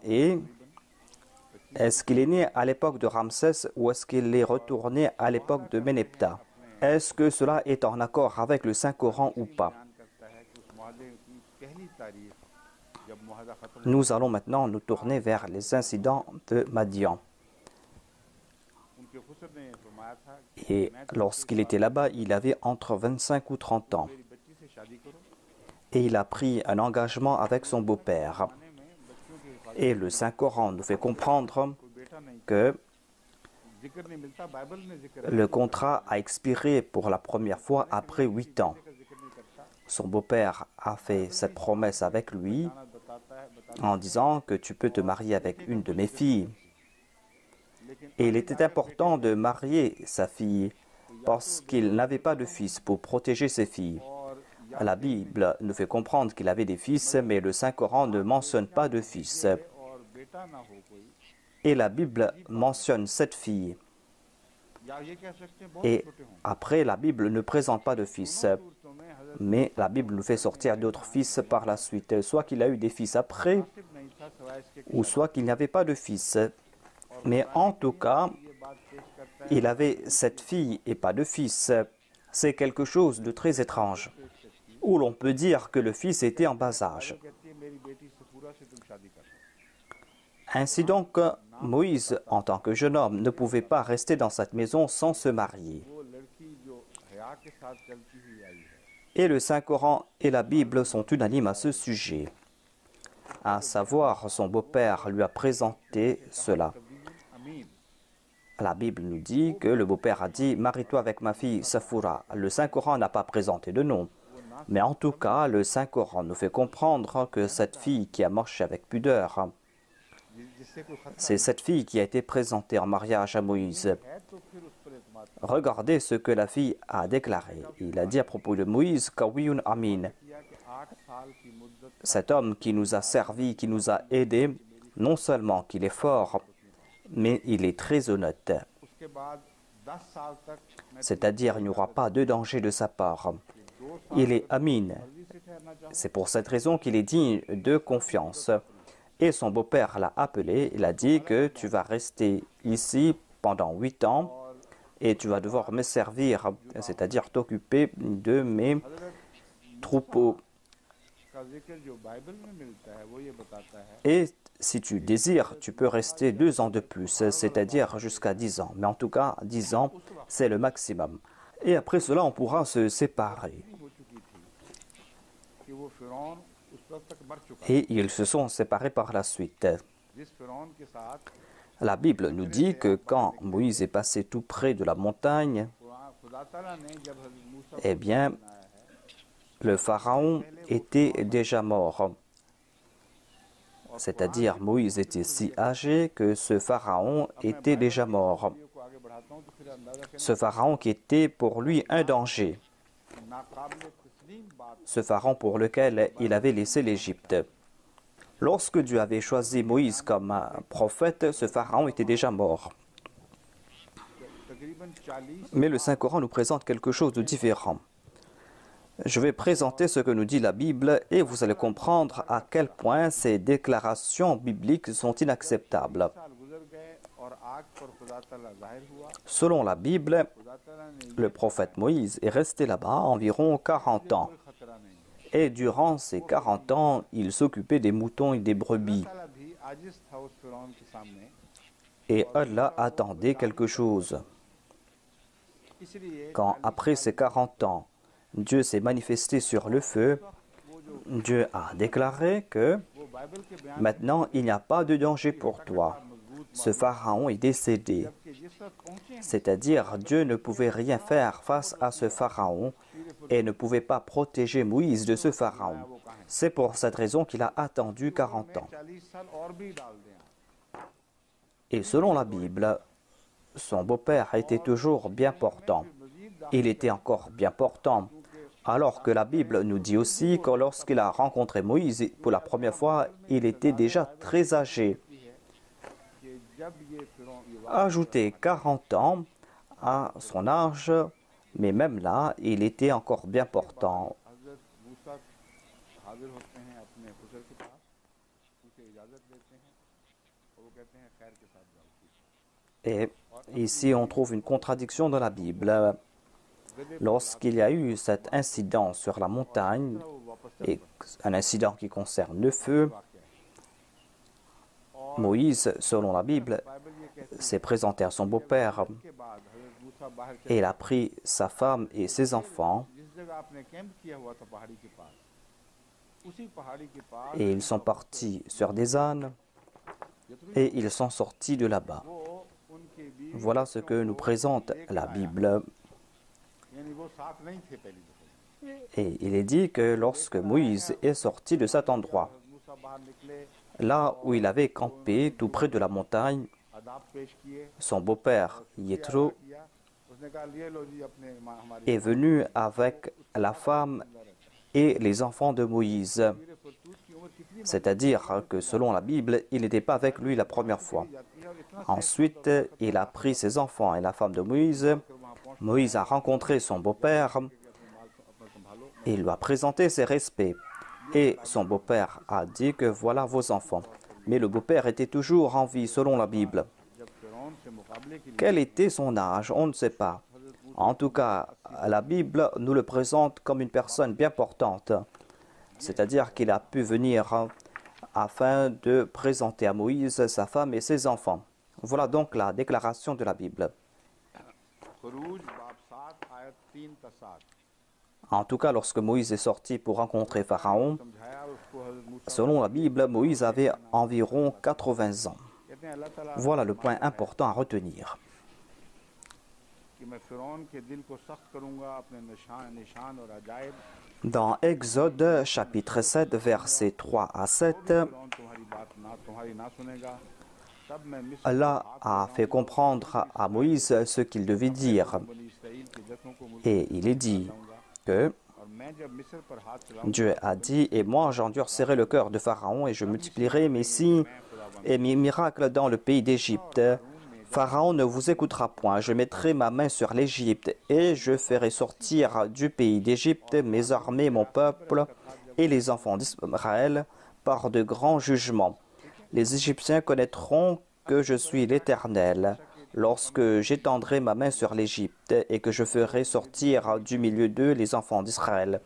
est-ce qu'il est né à l'époque de Ramsès ou est-ce qu'il est retourné à l'époque de Méneptah? Est-ce que cela est en accord avec le Saint-Coran ou pas? Nous allons maintenant nous tourner vers les incidents de Madian. Et lorsqu'il était là-bas, il avait entre 25 ou 30 ans. Et il a pris un engagement avec son beau-père. Et le Saint-Coran nous fait comprendre que le contrat a expiré pour la première fois après 8 ans. Son beau-père a fait cette promesse avec lui en disant que tu peux te marier avec une de mes filles. Et il était important de marier sa fille parce qu'il n'avait pas de fils pour protéger ses filles. La Bible nous fait comprendre qu'il avait des fils, mais le Saint-Coran ne mentionne pas de fils. Et la Bible mentionne 7 filles. Et après, la Bible ne présente pas de fils. Mais la Bible nous fait sortir d'autres fils par la suite. Soit qu'il a eu des fils après, ou soit qu'il n'y avait pas de fils. Mais en tout cas, il avait 7 filles et pas de fils. C'est quelque chose de très étrange, où l'on peut dire que le fils était en bas âge. Ainsi donc, Moïse, en tant que jeune homme, ne pouvait pas rester dans cette maison sans se marier. Et le Saint-Coran et la Bible sont unanimes à ce sujet. À savoir, son beau-père lui a présenté cela. La Bible nous dit que le beau-père a dit « Marie-toi avec ma fille Safoura ». Le Saint-Coran n'a pas présenté de nom. Mais en tout cas, le Saint-Coran nous fait comprendre que cette fille qui a marché avec pudeur, c'est cette fille qui a été présentée en mariage à Moïse. Regardez ce que la fille a déclaré. Il a dit à propos de Moïse, Kawiyun Amin. Cet homme qui nous a servi, qui nous a aidés, non seulement qu'il est fort, mais il est très honnête. C'est-à-dire, il n'y aura pas de danger de sa part. Il est Amin. C'est pour cette raison qu'il est digne de confiance. Et son beau-père l'a appelé, il a dit que tu vas rester ici pendant 8 ans et tu vas devoir me servir, c'est-à-dire t'occuper de mes troupeaux. Et si tu désires, tu peux rester 2 ans de plus, c'est-à-dire jusqu'à 10 ans. Mais en tout cas, 10 ans, c'est le maximum. Et après cela, on pourra se séparer. Et ils se sont séparés par la suite. La Bible nous dit que quand Moïse est passé tout près de la montagne, eh bien, le pharaon était déjà mort. C'est-à-dire, Moïse était si âgé que ce pharaon était déjà mort. Ce pharaon qui était pour lui un danger. Ce pharaon pour lequel il avait laissé l'Égypte. Lorsque Dieu avait choisi Moïse comme un prophète, ce pharaon était déjà mort. Mais le Saint-Coran nous présente quelque chose de différent. Je vais présenter ce que nous dit la Bible et vous allez comprendre à quel point ces déclarations bibliques sont inacceptables. Selon la Bible, le prophète Moïse est resté là-bas environ 40 ans. Et durant ces 40 ans, il s'occupait des moutons et des brebis. Et Allah attendait quelque chose. Quand, après ces 40 ans, Dieu s'est manifesté sur le feu, Dieu a déclaré que maintenant, il n'y a pas de danger pour toi. Ce pharaon est décédé. C'est-à-dire, Dieu ne pouvait rien faire face à ce pharaon et ne pouvait pas protéger Moïse de ce pharaon. C'est pour cette raison qu'il a attendu 40 ans. Et selon la Bible, son beau-père était toujours bien portant. Il était encore bien portant. Alors que la Bible nous dit aussi que lorsqu'il a rencontré Moïse pour la première fois, il était déjà très âgé. Ajoutez 40 ans à son âge, mais même là, il était encore bien portant. Et ici, on trouve une contradiction dans la Bible. Lorsqu'il y a eu cet incident sur la montagne, et un incident qui concerne le feu, Moïse, selon la Bible, s'est présenté à son beau-père et il a pris sa femme et ses enfants et ils sont partis sur des ânes et ils sont sortis de là-bas. Voilà ce que nous présente la Bible. Et il est dit que lorsque Moïse est sorti de cet endroit, là où il avait campé, tout près de la montagne, son beau-père, Yéthro, est venu avec la femme et les enfants de Moïse. C'est-à-dire que selon la Bible, il n'était pas avec lui la première fois. Ensuite, il a pris ses enfants et la femme de Moïse. Moïse a rencontré son beau-père et il lui a présenté ses respects. Et son beau-père a dit que voilà vos enfants. Mais le beau-père était toujours en vie selon la Bible. Quel était son âge? On ne sait pas. En tout cas, la Bible nous le présente comme une personne bien portante. C'est-à-dire qu'il a pu venir afin de présenter à Moïse sa femme et ses enfants. Voilà donc la déclaration de la Bible. En tout cas, lorsque Moïse est sorti pour rencontrer Pharaon, selon la Bible, Moïse avait environ 80 ans. Voilà le point important à retenir. Dans Exode chapitre 7, versets 3 à 7, Allah a fait comprendre à Moïse ce qu'il devait dire. Et il est dit que Dieu a dit, et moi j'endurcirai le cœur de Pharaon et je multiplierai mes signes et mes miracles dans le pays d'Égypte. Pharaon ne vous écoutera point, je mettrai ma main sur l'Égypte et je ferai sortir du pays d'Égypte mes armées, mon peuple et les enfants d'Israël par de grands jugements. Les Égyptiens connaîtront que je suis l'Éternel lorsque j'étendrai ma main sur l'Égypte et que je ferai sortir du milieu d'eux les enfants d'Israël.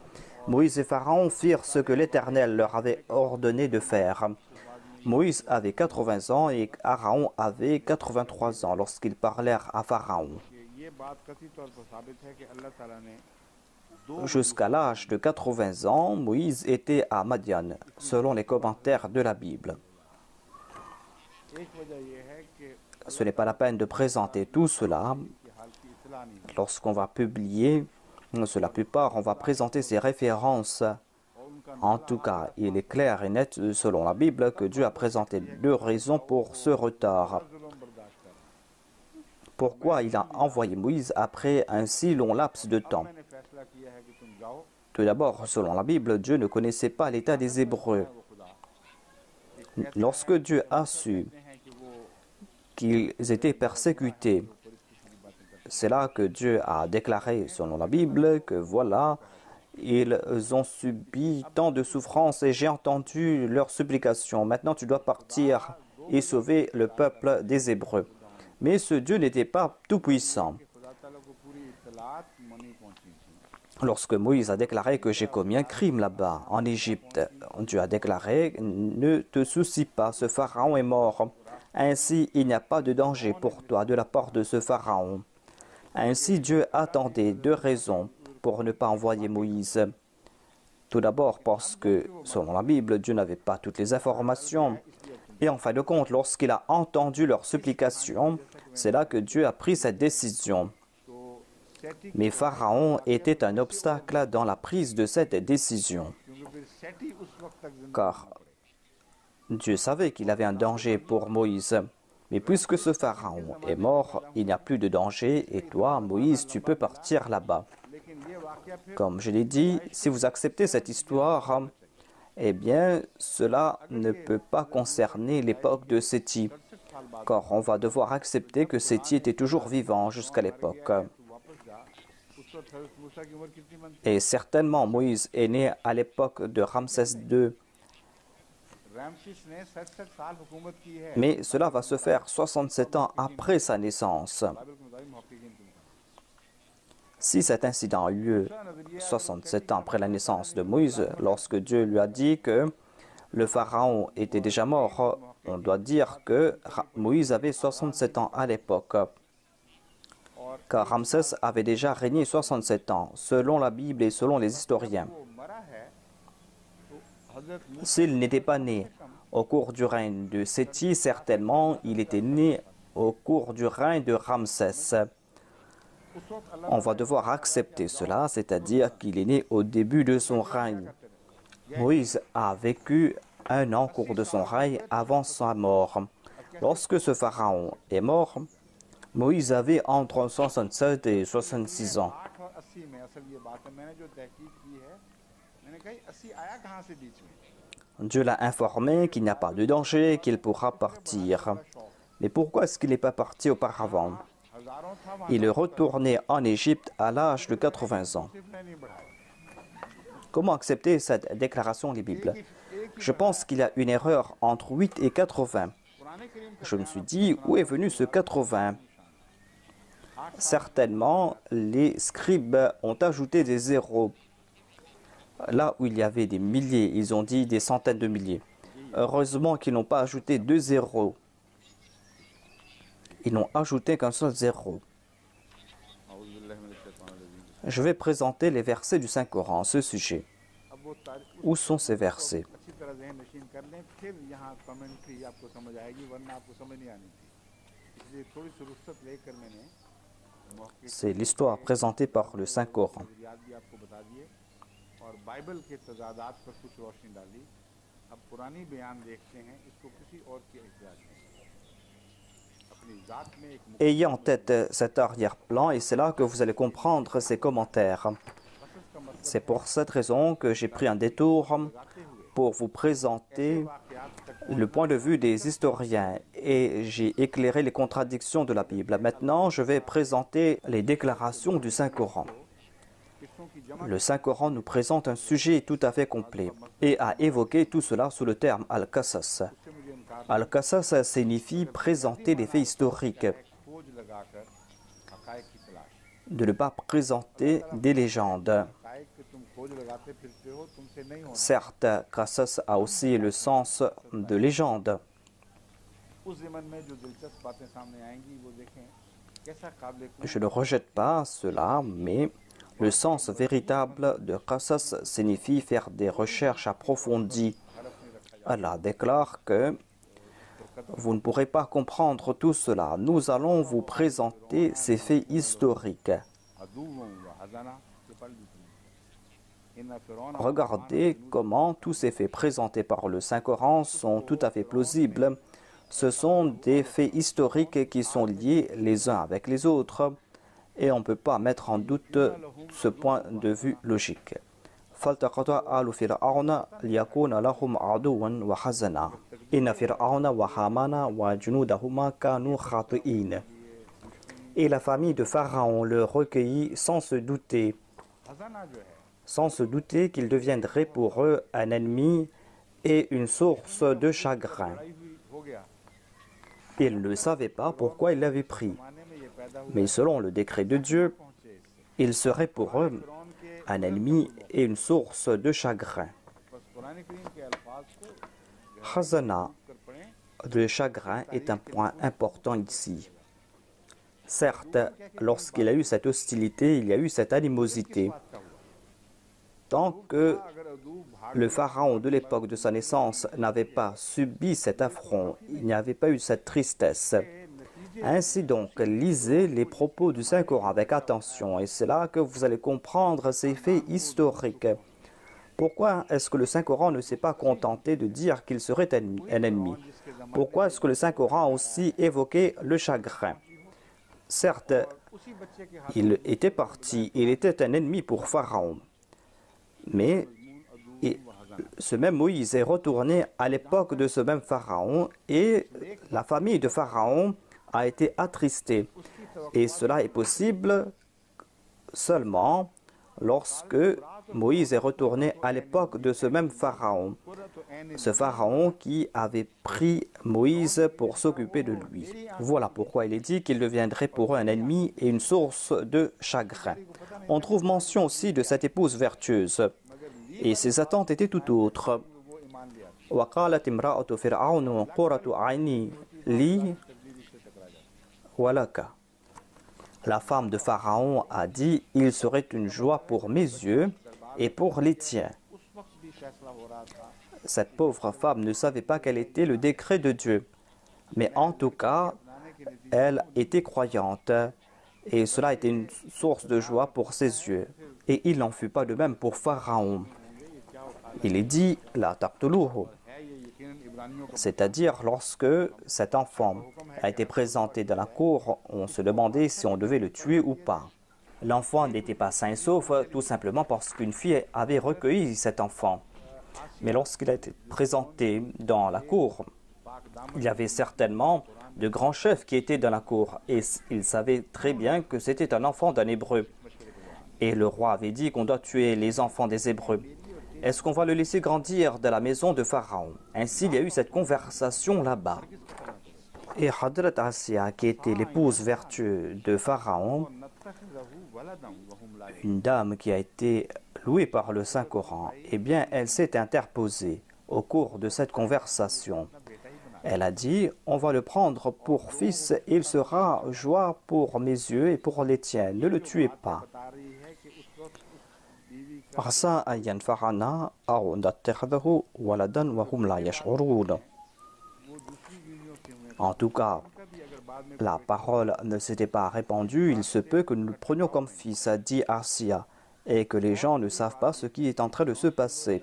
Moïse et Pharaon firent ce que l'Éternel leur avait ordonné de faire. Moïse avait 80 ans et Aaron avait 83 ans lorsqu'ils parlèrent à Pharaon. Jusqu'à l'âge de 80 ans, Moïse était à Madian, selon les commentaires de la Bible. Ce n'est pas la peine de présenter tout cela. Lorsqu'on va publier la plupart, on va présenter ces références. En tout cas, il est clair et net selon la Bible que Dieu a présenté deux raisons pour ce retard. Pourquoi il a envoyé Moïse après un si long laps de temps? Tout d'abord, selon la Bible, Dieu ne connaissait pas l'état des Hébreux. Lorsque Dieu a su qu'ils étaient persécutés, c'est là que Dieu a déclaré, selon la Bible, que voilà, ils ont subi tant de souffrances et j'ai entendu leurs supplications. Maintenant, tu dois partir et sauver le peuple des Hébreux. Mais ce Dieu n'était pas tout-puissant. Lorsque Moïse a déclaré que j'ai commis un crime là-bas, en Égypte, Dieu a déclaré, ne te soucie pas, ce pharaon est mort. Ainsi, il n'y a pas de danger pour toi de la part de ce pharaon. Ainsi, Dieu attendait 2 raisons pour ne pas envoyer Moïse. Tout d'abord parce que, selon la Bible, Dieu n'avait pas toutes les informations. Et en fin de compte, lorsqu'il a entendu leurs supplications, c'est là que Dieu a pris cette décision. Mais Pharaon était un obstacle dans la prise de cette décision. Car Dieu savait qu'il avait un danger pour Moïse. Mais puisque ce Pharaon est mort, il n'y a plus de danger et toi, Moïse, tu peux partir là-bas. Comme je l'ai dit, si vous acceptez cette histoire, eh bien, cela ne peut pas concerner l'époque de Séthi, car on va devoir accepter que Séthi était toujours vivant jusqu'à l'époque. Et certainement, Moïse est né à l'époque de Ramsès II. Mais cela va se faire 67 ans après sa naissance. Si cet incident a eu lieu 67 ans après la naissance de Moïse, lorsque Dieu lui a dit que le pharaon était déjà mort, on doit dire que Moïse avait 67 ans à l'époque. Car Ramsès avait déjà régné 67 ans, selon la Bible et selon les historiens. S'il n'était pas né au cours du règne de Séthi, certainement il était né au cours du règne de Ramsès. On va devoir accepter cela, c'est-à-dire qu'il est né au début de son règne. Moïse a vécu 1 an au cours de son règne avant sa mort. Lorsque ce pharaon est mort, Moïse avait entre 67 et 66 ans. Dieu l'a informé qu'il n'y a pas de danger, qu'il pourra partir. Mais pourquoi est-ce qu'il n'est pas parti auparavant? Il est retourné en Égypte à l'âge de 80 ans. Comment accepter cette déclaration des Bibles? Je pense qu'il y a une erreur entre 8 et 80. Je me suis dit, où est venu ce 80? Certainement, les scribes ont ajouté des zéros. Là où il y avait des milliers, ils ont dit des centaines de milliers. Heureusement qu'ils n'ont pas ajouté 2 zéros. Ils n'ont ajouté qu'un seul zéro. Je vais présenter les versets du Saint-Coran à ce sujet. Où sont ces versets? C'est l'histoire présentée par le Saint-Coran. Ayez en tête cet arrière-plan et c'est là que vous allez comprendre ces commentaires. C'est pour cette raison que j'ai pris un détour pour vous présenter le point de vue des historiens et j'ai éclairé les contradictions de la Bible. Maintenant, je vais présenter les déclarations du Saint-Coran. Le Saint-Coran nous présente un sujet tout à fait complet et a évoqué tout cela sous le terme Al-Qasas. Al-Qasas signifie présenter des faits historiques, de ne pas présenter des légendes. Certes, Qasas a aussi le sens de légende. Je ne rejette pas cela, mais le sens véritable de Qasas signifie faire des recherches approfondies. Allah déclare que vous ne pourrez pas comprendre tout cela. Nous allons vous présenter ces faits historiques. Regardez comment tous ces faits présentés par le Saint-Coran sont tout à fait plausibles. Ce sont des faits historiques qui sont liés les uns avec les autres et on ne peut pas mettre en doute ce point de vue logique. Inna fir'auna wa hamana wa junudahuma kanu khati'in. Et la famille de Pharaon le recueillit sans se douter qu'il deviendrait pour eux un ennemi et une source de chagrin. Ils ne savaient pas pourquoi il l'avait pris, mais selon le décret de Dieu, il serait pour eux un ennemi et une source de chagrin. Khazana, le chagrin, est un point important ici. Certes, lorsqu'il y a eu cette hostilité, il y a eu cette animosité. Tant que le pharaon de l'époque de sa naissance n'avait pas subi cet affront, il n'y avait pas eu cette tristesse. Ainsi donc, lisez les propos du Saint-Coran avec attention, et c'est là que vous allez comprendre ces faits historiques. Pourquoi est-ce que le Saint-Coran ne s'est pas contenté de dire qu'il serait un ennemi? Pourquoi est-ce que le Saint-Coran a aussi évoqué le chagrin? Certes, il était parti, il était un ennemi pour Pharaon. Mais ce même Moïse est retourné à l'époque de ce même Pharaon et la famille de Pharaon a été attristée. Et cela est possible seulement lorsque Moïse est retourné à l'époque de ce même Pharaon. Ce Pharaon qui avait pris Moïse pour s'occuper de lui. Voilà pourquoi il est dit qu'il deviendrait pour eux un ennemi et une source de chagrin. On trouve mention aussi de cette épouse vertueuse. Et ses attentes étaient tout autres. وَقَالَتِ امْرَأَةُ فِرْعَوْنَ قُرَّةُ عَيْنِي لِي وَلَكَ. La femme de Pharaon a dit, il serait une joie pour mes yeux et pour les tiens. Cette pauvre femme ne savait pas quel était le décret de Dieu. Mais en tout cas, elle était croyante et cela était une source de joie pour ses yeux. Et il n'en fut pas de même pour Pharaon. Il est dit, la taqtuluhu, c'est-à-dire lorsque cet enfant a été présenté dans la cour, on se demandait si on devait le tuer ou pas. L'enfant n'était pas sain et sauf tout simplement parce qu'une fille avait recueilli cet enfant. Mais lorsqu'il a été présenté dans la cour, il y avait certainement de grands chefs qui étaient dans la cour et ils savaient très bien que c'était un enfant d'un Hébreu. Et le roi avait dit qu'on doit tuer les enfants des Hébreux. Est-ce qu'on va le laisser grandir dans la maison de Pharaon? Ainsi, il y a eu cette conversation là-bas. Et Hadrat Assia, qui était l'épouse vertueuse de Pharaon, une dame qui a été louée par le Saint-Coran, eh bien, elle s'est interposée au cours de cette conversation. Elle a dit, on va le prendre pour fils, il sera joie pour mes yeux et pour les tiens. Ne le tuez pas. En tout cas, la parole ne s'était pas répandue. Il se peut que nous le prenions comme fils, a dit Assia, et que les gens ne savent pas ce qui est en train de se passer.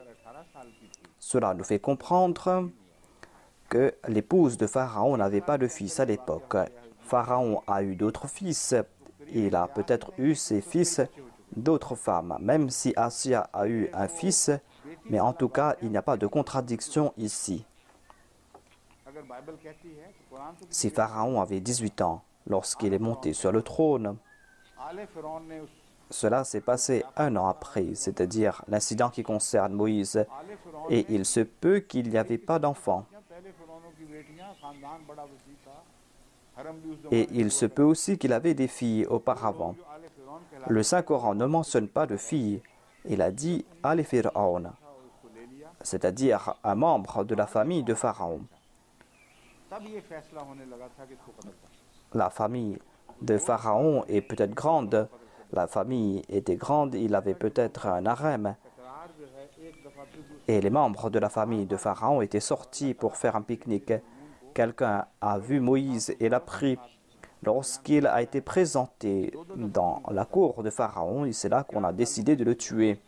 Cela nous fait comprendre que l'épouse de Pharaon n'avait pas de fils à l'époque. Pharaon a eu d'autres fils. Il a peut-être eu ses fils d'autres femmes, même si Assia a eu un fils, mais en tout cas, il n'y a pas de contradiction ici. Si Pharaon avait 18 ans lorsqu'il est monté sur le trône, cela s'est passé un an après, c'est-à-dire l'incident qui concerne Moïse, et il se peut qu'il n'y avait pas d'enfant. Et il se peut aussi qu'il avait des filles auparavant. Le Saint-Coran ne mentionne pas de filles. Il a dit « Al Fir'aun », c'est-à-dire un membre de la famille de Pharaon. La famille de Pharaon est peut-être grande. La famille était grande, il avait peut-être un harem. Et les membres de la famille de Pharaon étaient sortis pour faire un pique-nique. Quelqu'un a vu Moïse et l'a pris. Lorsqu'il a été présenté dans la cour de Pharaon, c'est là qu'on a décidé de le tuer.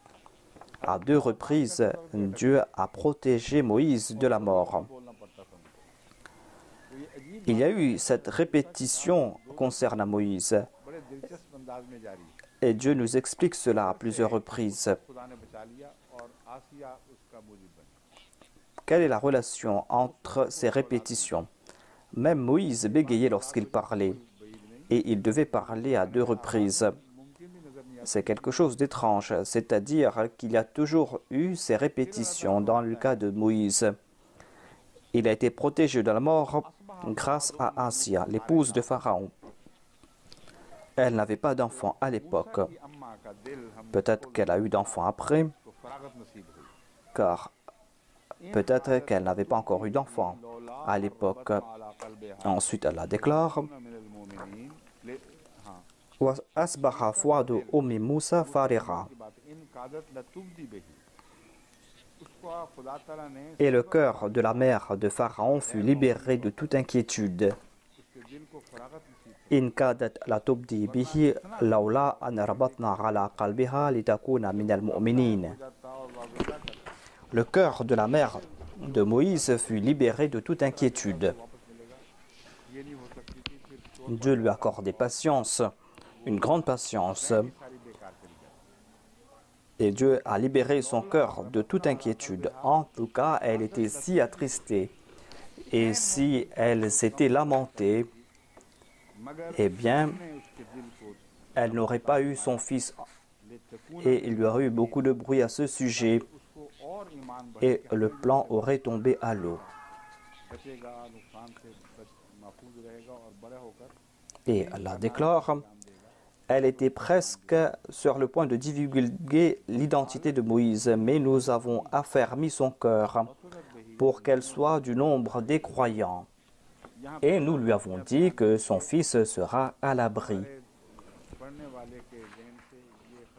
À 2 reprises, Dieu a protégé Moïse de la mort. Il y a eu cette répétition concernant Moïse. Et Dieu nous explique cela à plusieurs reprises. quelle est la relation entre ces répétitions? Même Moïse bégayait lorsqu'il parlait, et il devait parler à 2 reprises. C'est quelque chose d'étrange, c'est-à-dire qu'il y a toujours eu ces répétitions dans le cas de Moïse. Il a été protégé de la mort grâce à Asia, l'épouse de Pharaon. Elle n'avait pas d'enfant à l'époque. Peut-être qu'elle a eu d'enfants après, car peut-être qu'elle n'avait pas encore eu d'enfant à l'époque. Ensuite, Allah déclare وَأَصْبَحَ فُؤَادُ أُمِّ مُوسَى فَارِغًا. Et le cœur de la mère de Pharaon fut libéré de toute inquiétude. إِنْ كَادَتْ لَتُبْدِي بِهِ لَوْلَا أَنْ رَبَطْنَا عَلَى قَلْبِهَا لِتَكُونَ مِنَ الْمُؤْمِنِينَ. Le cœur de la mère de Moïse fut libéré de toute inquiétude. Dieu lui accordait patience, une grande patience. Et Dieu a libéré son cœur de toute inquiétude. En tout cas, elle était si attristée. Et si elle s'était lamentée, eh bien, elle n'aurait pas eu son fils. Et il y aurait eu beaucoup de bruit à ce sujet. Et le plan aurait tombé à l'eau. Et Allah déclare, elle était presque sur le point de divulguer l'identité de Moïse, mais nous avons affermi son cœur pour qu'elle soit du nombre des croyants. Et nous lui avons dit que son fils sera à l'abri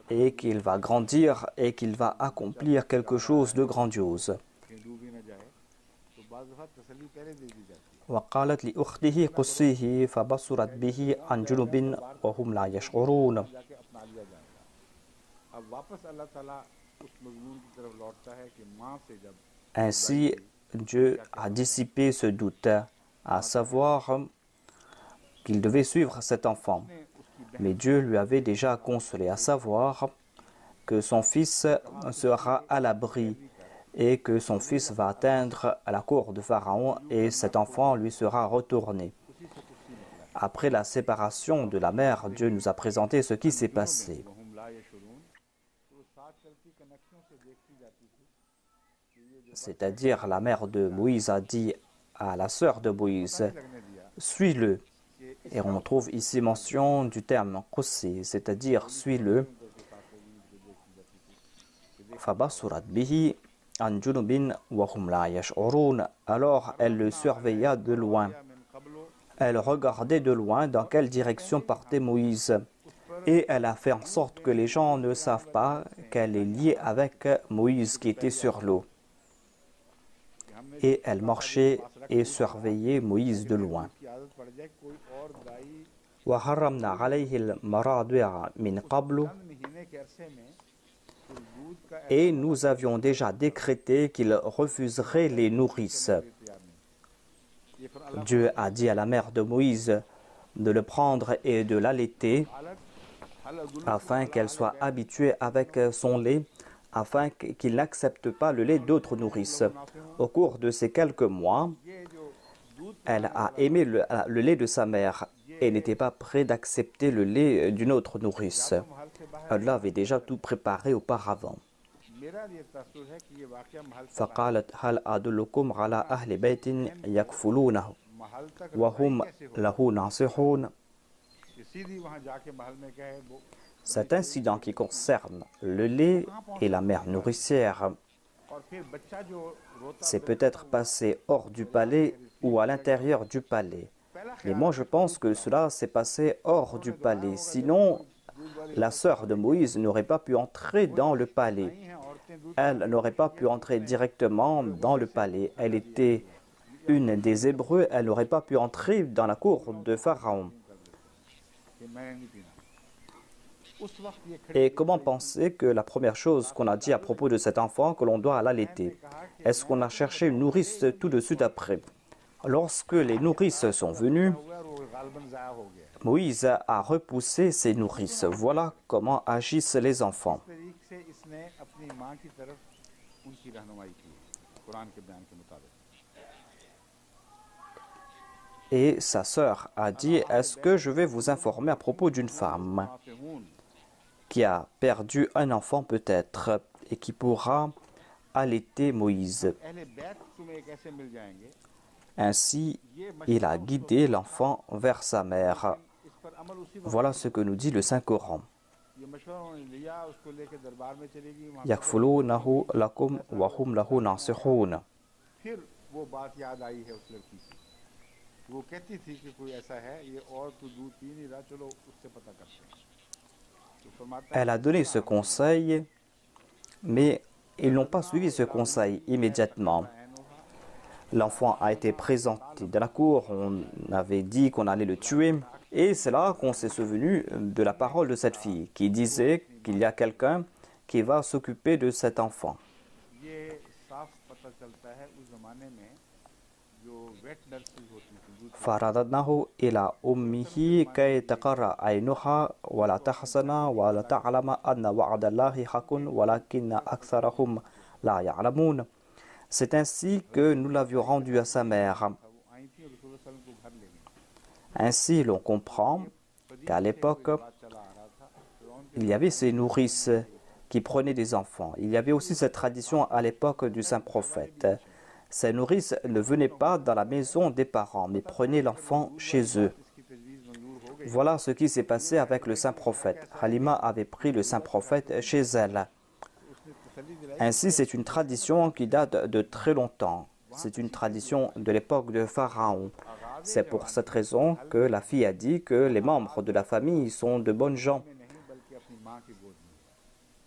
et qu'il va grandir et qu'il va accomplir quelque chose de grandiose. وقالت لأخته قصيه فبصرت به عن جنب وهم لا يشعرون. Ainsi, Dieu a dissipé ce doute, à savoir qu'il devait suivre cet enfant. Mais Dieu lui avait déjà consolé, à savoir que son fils sera à l'abri et que son fils va atteindre à la cour de Pharaon et cet enfant lui sera retourné. Après la séparation de la mère, Dieu nous a présenté ce qui s'est passé. C'est-à-dire, la mère de Moïse a dit à la sœur de Moïse, « Suis-le ». Et on trouve ici mention du terme « qussi », c'est-à-dire « suis-le ». فَبَصُرَتْ بِهِ عَنْ جُنُبٍ وَهُمْ لَا يَشْعُرُونَ. Alors elle le surveilla de loin. Elle regardait de loin dans quelle direction partait Moïse. Et elle a fait en sorte que les gens ne savent pas qu'elle est liée avec Moïse qui était sur l'eau. Et elle marchait et surveillait Moïse de loin. وَحَرَّمْنَا عَلَيْهِ الْمَرَاضِعَ مِنْ قَبْلُ. Et nous avions déjà décrété qu'il refuserait les nourrices. Dieu a dit à la mère de Moïse de le prendre et de l'allaiter afin qu'elle soit habituée avec son lait, afin qu'il n'accepte pas le lait d'autres nourrices. Au cours de ces quelques mois, elle a aimé le lait de sa mère et n'était pas prête d'accepter le lait d'une autre nourrice. Allah avait déjà tout préparé auparavant. فقالت هل أدلكم على أهل بيت يكفلونه وهم له ناصحون. Cet incident qui concerne le lait et la mère nourricière s'est peut-être passé hors du palais ou à l'intérieur du palais. Mais moi je pense que cela s'est passé hors du palais. Sinon, la sœur de Moïse n'aurait pas pu entrer dans le palais. Elle n'aurait pas pu entrer directement dans le palais. Elle était une des Hébreux, elle n'aurait pas pu entrer dans la cour de Pharaon. Et comment penser que la première chose qu'on a dit à propos de cet enfant, que l'on doit l'allaiter? Est-ce qu'on a cherché une nourrice tout de suite après? Lorsque les nourrices sont venues, Moïse a repoussé ces nourrices. Voilà comment agissent les enfants. Et sa sœur a dit, est-ce que je vais vous informer à propos d'une femme qui a perdu un enfant peut-être et qui pourra allaiter Moïse. Ainsi, il a guidé l'enfant vers sa mère. Voilà ce que nous dit le Saint-Coran. Yakfulunahu lakum wa hum lahu nasihun. Elle a donné ce conseil, mais ils n'ont pas suivi ce conseil immédiatement. L'enfant a été présenté dans la cour, on avait dit qu'on allait le tuer, et c'est là qu'on s'est souvenu de la parole de cette fille qui disait qu'il y a quelqu'un qui va s'occuper de cet enfant. فَرَدَدْنَاهُ إِلَى أُمِّهِ كَيْ تَقَرَّ عَيْنُهَا وَلَا تَحْزَنَ وَلَا تَعْلَمَ أَنَّ وَعْدَ اللَّهِ حَقٌّ وَلَكِنَّ أَكْثَرَهُمْ لَا يَعْلَمُونَ. C'est ainsi que nous l'avions rendu à sa mère. Ainsi, l'on comprend qu'à l'époque, il y avait ces nourrices qui prenaient des enfants. Il y avait aussi cette tradition à l'époque du saint prophète. Ces nourrices ne venaient pas dans la maison des parents, mais prenaient l'enfant chez eux. Voilà ce qui s'est passé avec le saint prophète. Halima avait pris le saint prophète chez elle. Ainsi, c'est une tradition qui date de très longtemps. C'est une tradition de l'époque de Pharaon. C'est pour cette raison que la fille a dit que les membres de la famille sont de bonnes gens.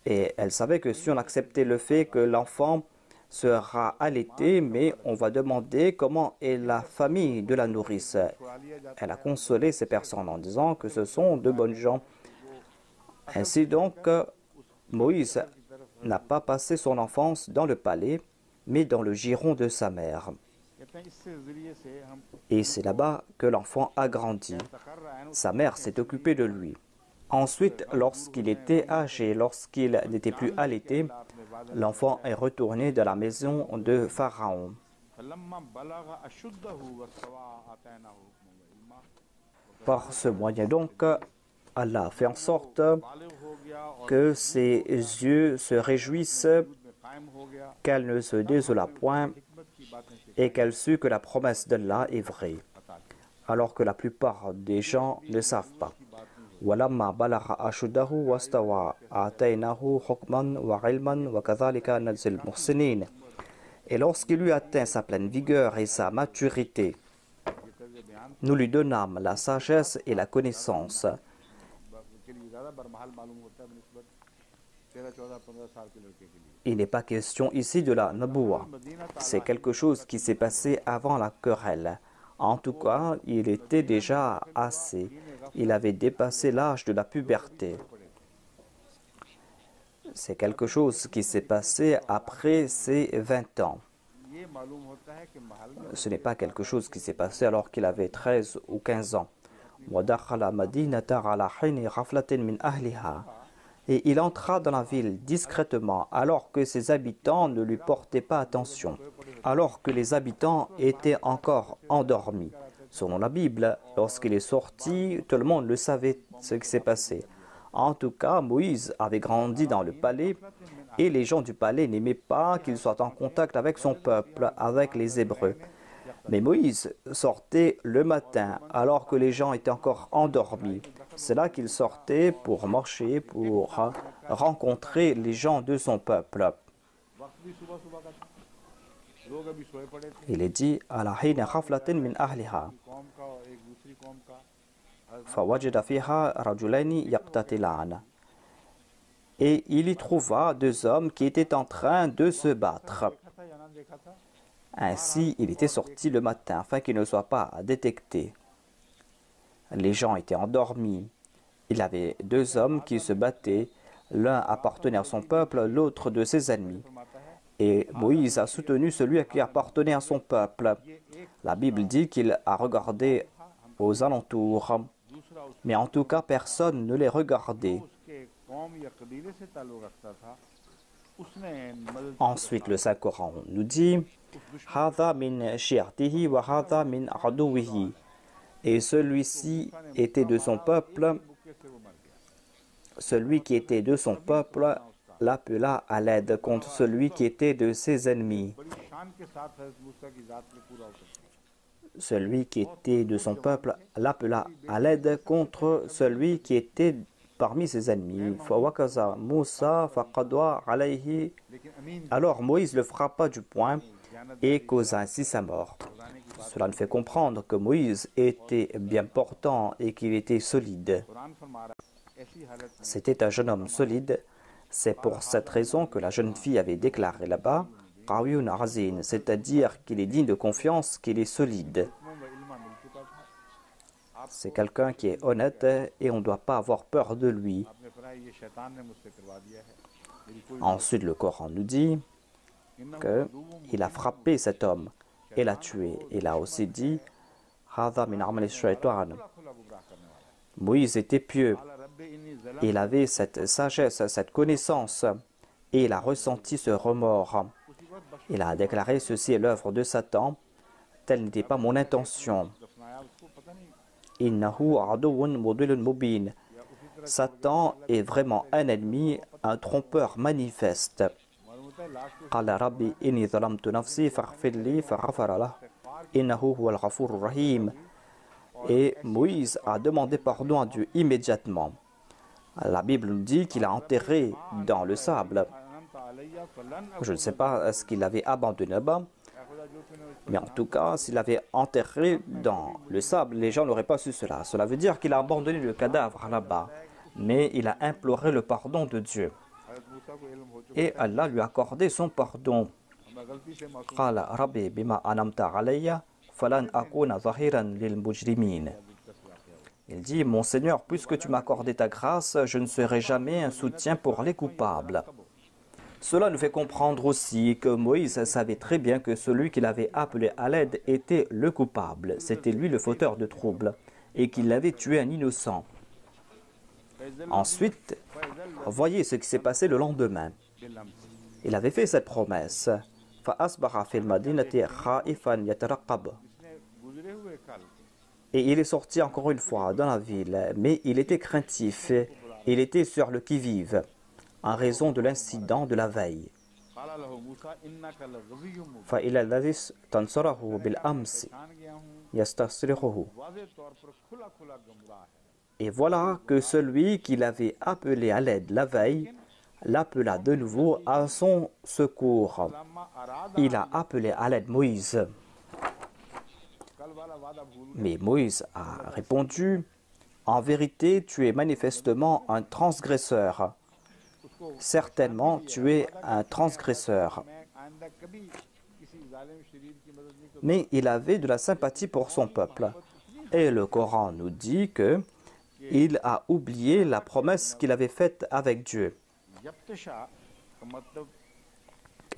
Et elle savait que si on acceptait le fait que l'enfant sera allaité, mais on va demander comment est la famille de la nourrice. Elle a consolé ces personnes en disant que ce sont de bonnes gens. Ainsi donc, Moïse n'a pas passé son enfance dans le palais, mais dans le giron de sa mère. Et c'est là-bas que l'enfant a grandi. Sa mère s'est occupée de lui. Ensuite, lorsqu'il était âgé, lorsqu'il n'était plus allaité, l'enfant est retourné dans la maison de Pharaon. Par ce moyen donc, Allah fait en sorte que ses yeux se réjouissent, qu'elle ne se désola point et qu'elle sut que la promesse d'Allah est vraie, alors que la plupart des gens ne savent pas. وَلَمَّا بَلَغَ أَشُدَّهُ وَاسْتَوَى آتَيْنَاهُ حُكْمًا وَعِلْمًا وَكَذَلِكَ نَجْزِي الْمُحْسِنِينَ. Et lorsqu'il eut atteint sa pleine vigueur et sa maturité, nous lui donnâmes la sagesse et la connaissance. Il n'est pas question ici de la Naboua. C'est quelque chose qui s'est passé avant la querelle. En tout cas, il était déjà assez. Il avait dépassé l'âge de la puberté. C'est quelque chose qui s'est passé après ses 20 ans. Ce n'est pas quelque chose qui s'est passé alors qu'il avait 13 ou 15 ans. Et il entra dans la ville discrètement alors que ses habitants ne lui portaient pas attention, alors que les habitants étaient encore endormis. Selon la Bible, lorsqu'il est sorti, tout le monde le savait ce qui s'est passé. En tout cas, Moïse avait grandi dans le palais et les gens du palais n'aimaient pas qu'il soit en contact avec son peuple, avec les Hébreux. Mais Moïse sortait le matin alors que les gens étaient encore endormis. C'est là qu'il sortait pour marcher, pour rencontrer les gens de son peuple. Il est dit ala hina khaflatin min ahliha fawajada fiha rajulaini yaqtatilan. Et il y trouva deux hommes qui étaient en train de se battre. Ainsi, il était sorti le matin afin qu'il ne soit pas détecté. Les gens étaient endormis. Il y avait deux hommes qui se battaient. L'un appartenait à son peuple, l'autre de ses ennemis. Et Moïse a soutenu celui qui appartenait à son peuple. La Bible dit qu'il a regardé aux alentours. Mais en tout cas, personne ne les regardait. Ensuite, le Saint-Coran nous dit Hada min shi'atihi wa hada min aduwihi. Et celui-ci était de son peuple, celui qui était de son peuple l'appela à l'aide contre celui qui était de ses ennemis. Celui qui était de son peuple l'appela à l'aide contre celui qui était parmi ses ennemis. Alors Moïse le frappa du poing et causa ainsi sa mort. Cela nous fait comprendre que Moïse était bien portant et qu'il était solide. C'était un jeune homme solide. C'est pour cette raison que la jeune fille avait déclaré là-bas Qawiyun Azin, c'est-à-dire qu'il est digne de confiance, qu'il est solide. C'est quelqu'un qui est honnête et on ne doit pas avoir peur de lui. Ensuite, le Coran nous dit qu'il a frappé cet homme et l'a tué. Il a aussi dit Moïse était pieux. Il avait cette sagesse, cette connaissance et il a ressenti ce remords. Il a déclaré ceci est l'œuvre de Satan, telle n'était pas mon intention. Innahu aduwwun mudillun mubin. Satan est vraiment un ennemi, un trompeur manifeste. Qala rabbi inni zalamtu nafsi faghfir li faghfara lahu innahu huwal ghafurur rahim. Et Moïse a demandé pardon à Dieu immédiatement. La Bible nous dit qu'il a enterré dans le sable. Je ne sais pas ce qu'il avait abandonné là-bas, mais en tout cas, s'il avait enterré dans le sable, les gens n'auraient pas su cela. Cela veut dire qu'il a abandonné le cadavre là-bas, mais il a imploré le pardon de Dieu. Et Allah lui a accordé son pardon. Qala rabbi bima anamta alayya falan akuna zahiran lil mujrimin. Il dit, mon Seigneur, puisque tu m'as accordé ta grâce, je ne serai jamais un soutien pour les coupables. Cela nous fait comprendre aussi que Moïse savait très bien que celui qu'il avait appelé à l'aide était le coupable. C'était lui le fauteur de troubles et qu'il avait tué un innocent. Ensuite, voyez ce qui s'est passé le lendemain. Il avait fait cette promesse. Et il est sorti encore une fois dans la ville, mais il était craintif. Il était sur le qui-vive en raison de l'incident de la veille. Et voilà que celui qui l'avait appelé à l'aide la veille l'appela de nouveau à son secours. Il a appelé à l'aide Moïse. Mais Moïse a répondu, « En vérité, tu es manifestement un transgresseur. Certainement, tu es un transgresseur. » Mais il avait de la sympathie pour son peuple. Et le Coran nous dit que il a oublié la promesse qu'il avait faite avec Dieu.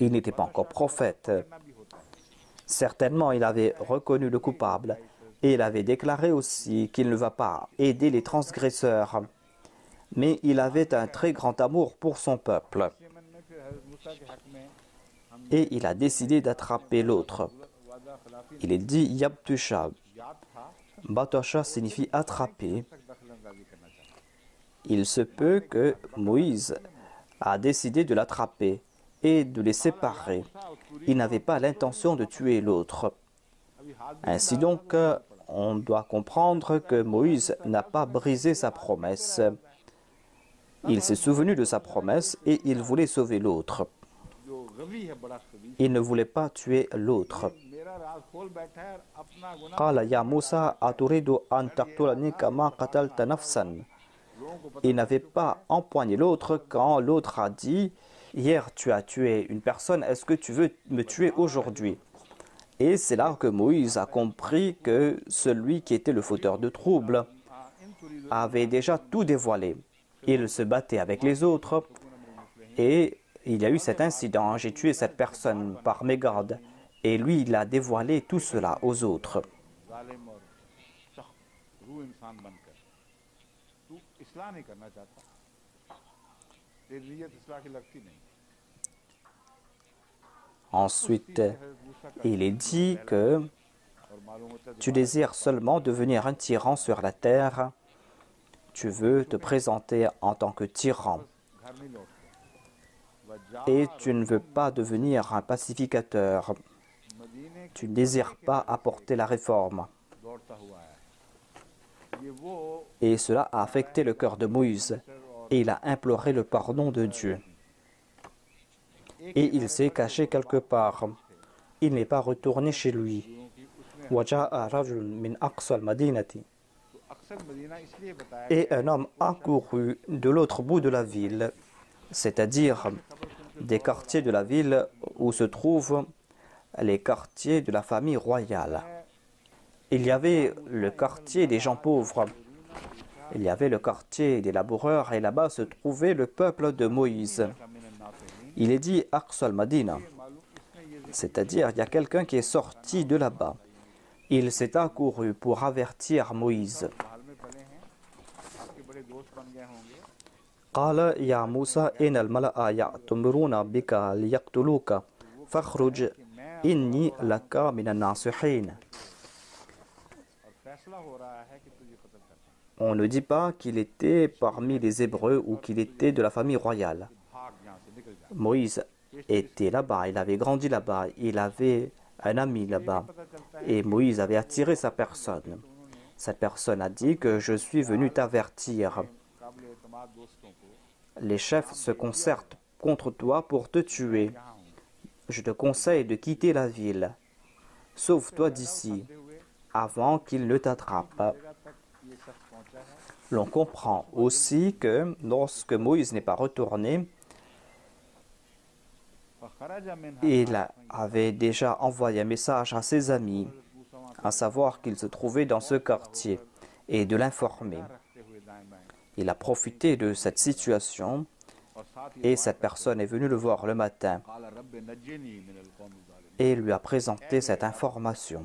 Il n'était pas encore prophète. Certainement, il avait reconnu le coupable et il avait déclaré aussi qu'il ne va pas aider les transgresseurs. Mais il avait un très grand amour pour son peuple. Et il a décidé d'attraper l'autre. Il est dit Yabtusha. Batasha signifie attraper. Il se peut que Moïse a décidé de l'attraper et de les séparer. Il n'avait pas l'intention de tuer l'autre. Ainsi donc, on doit comprendre que Moïse n'a pas brisé sa promesse. Il s'est souvenu de sa promesse et il voulait sauver l'autre. Il ne voulait pas tuer l'autre. Qala ya Musa aturidu an taqtulani kama qatalta nafsan. Il n'avait pas empoigné l'autre quand l'autre a dit « Hier tu as tué une personne, est-ce que tu veux me tuer aujourd'hui ?» Et c'est là que Moïse a compris que celui qui était le fauteur de troubles avait déjà tout dévoilé. Il se battait avec les autres et il y a eu cet incident, j'ai tué cette personne par mégarde. Et lui, il a dévoilé tout cela aux autres. Ensuite, il est dit que tu désires seulement devenir un tyran sur la terre. Tu veux te présenter en tant que tyran. Et tu ne veux pas devenir un pacificateur. Tu ne désires pas apporter la réforme. Et cela a affecté le cœur de Moïse. Et il a imploré le pardon de Dieu. Et il s'est caché quelque part. Il n'est pas retourné chez lui. Et un homme accourut de l'autre bout de la ville, c'est-à-dire des quartiers de la ville où se trouvent les quartiers de la famille royale. Il y avait le quartier des gens pauvres, il y avait le quartier des laboureurs, et là-bas se trouvait le peuple de Moïse. Il est dit Aqsa al-Madina, c'est-à-dire il y a quelqu'un qui est sorti de là-bas. Il s'est accouru pour avertir Moïse. قال يا موسى إن الملأ يأتمرون بك ليقتلوك فاخرج إني لك من الناصحين. On ne dit pas qu'il était parmi les Hébreux ou qu'il était de la famille royale. Moïse était là-bas, il avait grandi là-bas, il avait un ami là-bas. Et Moïse avait attiré sa personne. Cette personne a dit que je suis venu t'avertir. Les chefs se concertent contre toi pour te tuer. Je te conseille de quitter la ville. Sauve-toi d'ici, avant qu'il ne t'attrape. L'on comprend aussi que lorsque Moïse n'est pas retourné, il avait déjà envoyé un message à ses amis, à savoir qu'il se trouvait dans ce quartier, et de l'informer. Il a profité de cette situation et cette personne est venue le voir le matin et lui a présenté cette information.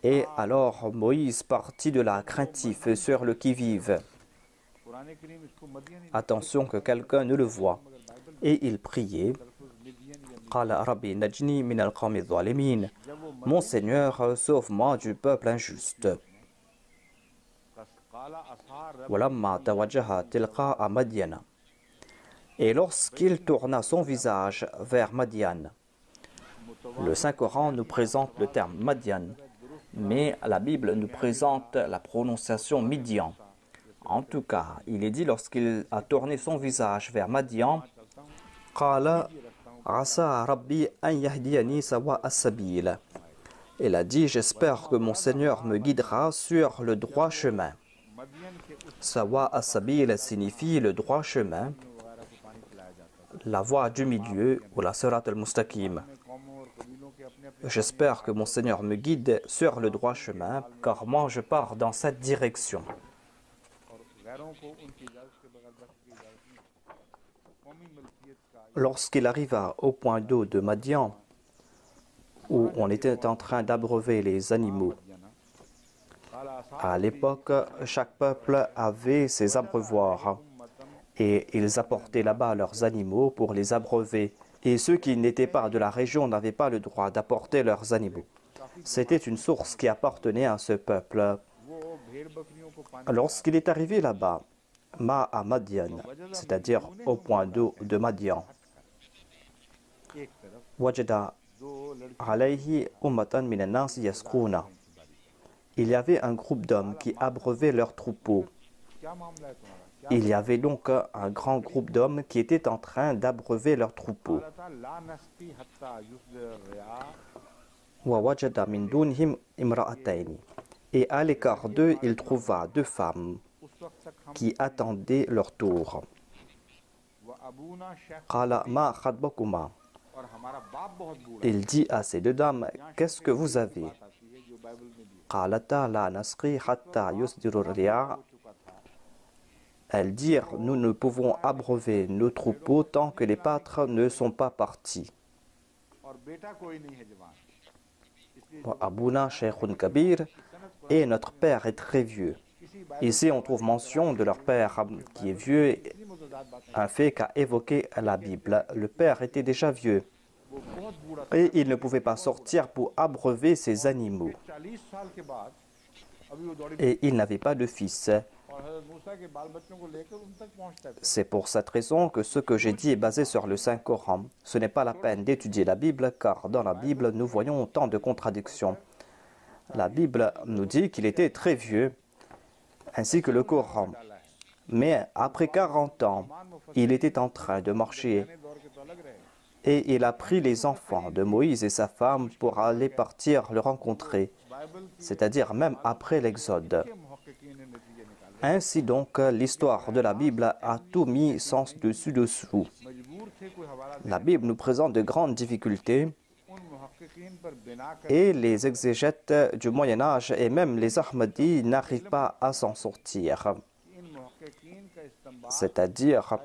Et alors Moïse partit de là craintif sur le qui-vive. Attention que quelqu'un ne le voie. Et il priait. Mon Seigneur, sauve-moi du peuple injuste. Et lorsqu'il tourna son visage vers Madian, le Saint-Coran nous présente le terme Madian, mais la Bible nous présente la prononciation Midian. En tout cas, il est dit lorsqu'il a tourné son visage vers Madian, il a dit, j'espère que mon Seigneur me guidera sur le droit chemin. Sawa as-sabil signifie le droit chemin, la voie du milieu ou la sirat al-mustaqim. J'espère que mon Seigneur me guide sur le droit chemin, car moi je pars dans cette direction. Lorsqu'il arriva au point d'eau de Madian, où on était en train d'abreuver les animaux, à l'époque, chaque peuple avait ses abreuvoirs et ils apportaient là-bas leurs animaux pour les abreuver. Et ceux qui n'étaient pas de la région n'avaient pas le droit d'apporter leurs animaux. C'était une source qui appartenait à ce peuple. Lorsqu'il est arrivé là-bas, à Madian, c'est-à-dire au point d'eau de Madian, wajada alayhi ummatan min an-nas yasquna. Il y avait un groupe d'hommes qui abreuvaient leurs troupeaux. Il y avait donc un grand groupe d'hommes qui étaient en train d'abreuver leurs troupeaux. Et à l'écart d'eux, il trouva deux femmes qui attendaient leur tour. Il dit à ces deux dames, qu'est-ce que vous avez? Elles dirent, nous ne pouvons abreuver nos troupeaux tant que les pâtres ne sont pas partis. Abouna Shaykhun Kabir, et notre père est très vieux. Ici on trouve mention de leur père qui est vieux un fait qu'a évoqué la Bible. Le père était déjà vieux et il ne pouvait pas sortir pour abreuver ses animaux. Et il n'avait pas de fils. C'est pour cette raison que ce que j'ai dit est basé sur le Saint-Coran. Ce n'est pas la peine d'étudier la Bible, car dans la Bible, nous voyons autant de contradictions. La Bible nous dit qu'il était très vieux, ainsi que le Coran. Mais après 40 ans, il était en train de marcher et il a pris les enfants de Moïse et sa femme pour aller partir le rencontrer, c'est-à-dire même après l'Exode. Ainsi donc, l'histoire de la Bible a tout mis sens dessus-dessous. La Bible nous présente de grandes difficultés et les exégètes du Moyen-Âge et même les Ahmadis n'arrivent pas à s'en sortir. C'est-à-dire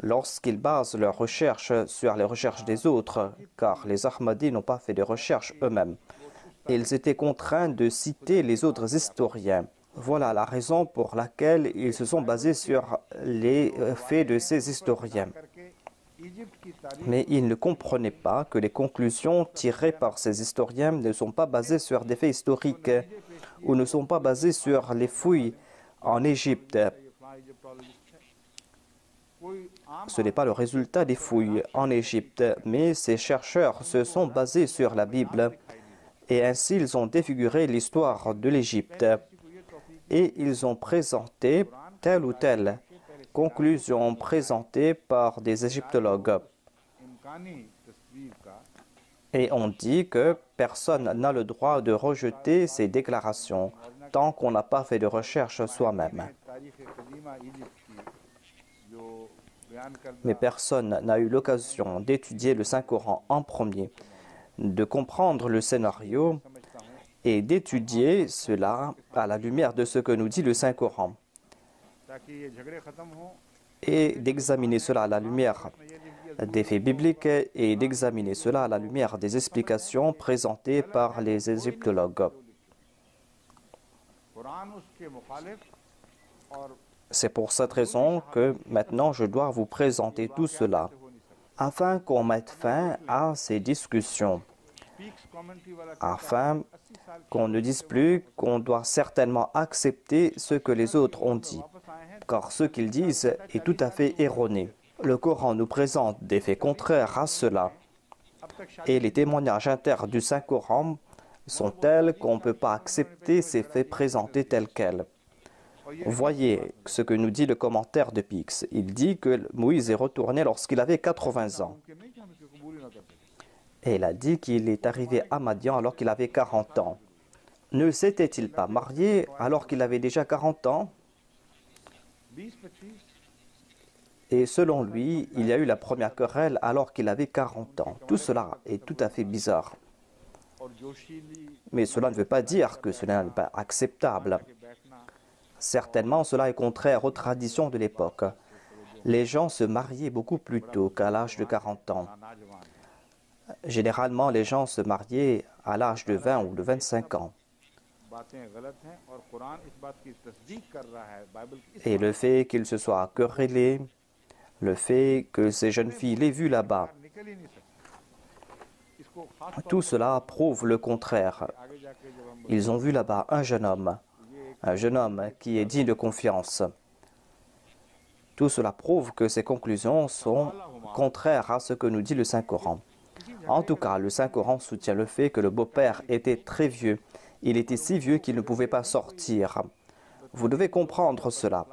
lorsqu'ils basent leurs recherches sur les recherches des autres, car les Ahmadis n'ont pas fait de recherches eux-mêmes. Ils étaient contraints de citer les autres historiens. Voilà la raison pour laquelle ils se sont basés sur les faits de ces historiens. Mais ils ne comprenaient pas que les conclusions tirées par ces historiens ne sont pas basées sur des faits historiques ou ne sont pas basées sur les fouilles en Égypte. Ce n'est pas le résultat des fouilles en Égypte, mais ces chercheurs se sont basés sur la Bible et ainsi ils ont défiguré l'histoire de l'Égypte et ils ont présenté telle ou telle conclusion présentée par des égyptologues. Et on dit que personne n'a le droit de rejeter ces déclarations tant qu'on n'a pas fait de recherche soi-même. Mais personne n'a eu l'occasion d'étudier le Saint-Coran en premier, de comprendre le scénario et d'étudier cela à la lumière de ce que nous dit le Saint-Coran et d'examiner cela à la lumière des faits bibliques et d'examiner cela à la lumière des explications présentées par les égyptologues. C'est pour cette raison que maintenant je dois vous présenter tout cela afin qu'on mette fin à ces discussions, afin qu'on ne dise plus qu'on doit certainement accepter ce que les autres ont dit, car ce qu'ils disent est tout à fait erroné. Le Coran nous présente des faits contraires à cela, et les témoignages inter du Saint-Coran sont tels qu'on ne peut pas accepter ces faits présentés tels quels. Voyez ce que nous dit le commentaire de Pix. Il dit que Moïse est retourné lorsqu'il avait 80 ans. Et il a dit qu'il est arrivé à Madian alors qu'il avait 40 ans. Ne s'était-il pas marié alors qu'il avait déjà 40 ans? Et selon lui, il y a eu la première querelle alors qu'il avait 40 ans. Tout cela est tout à fait bizarre. Mais cela ne veut pas dire que cela n'est pas acceptable. Certainement, cela est contraire aux traditions de l'époque. Les gens se mariaient beaucoup plus tôt qu'à l'âge de 40 ans. Généralement, les gens se mariaient à l'âge de 20 ou de 25 ans. Et le fait qu'ils se soient querellés, le fait que ces jeunes filles l'aient vu là-bas, tout cela prouve le contraire. Ils ont vu là-bas un jeune homme qui est digne de confiance. Tout cela prouve que ces conclusions sont contraires à ce que nous dit le Saint-Coran. En tout cas, le Saint-Coran soutient le fait que le beau-père était très vieux. Il était si vieux qu'il ne pouvait pas sortir. Vous devez comprendre cela,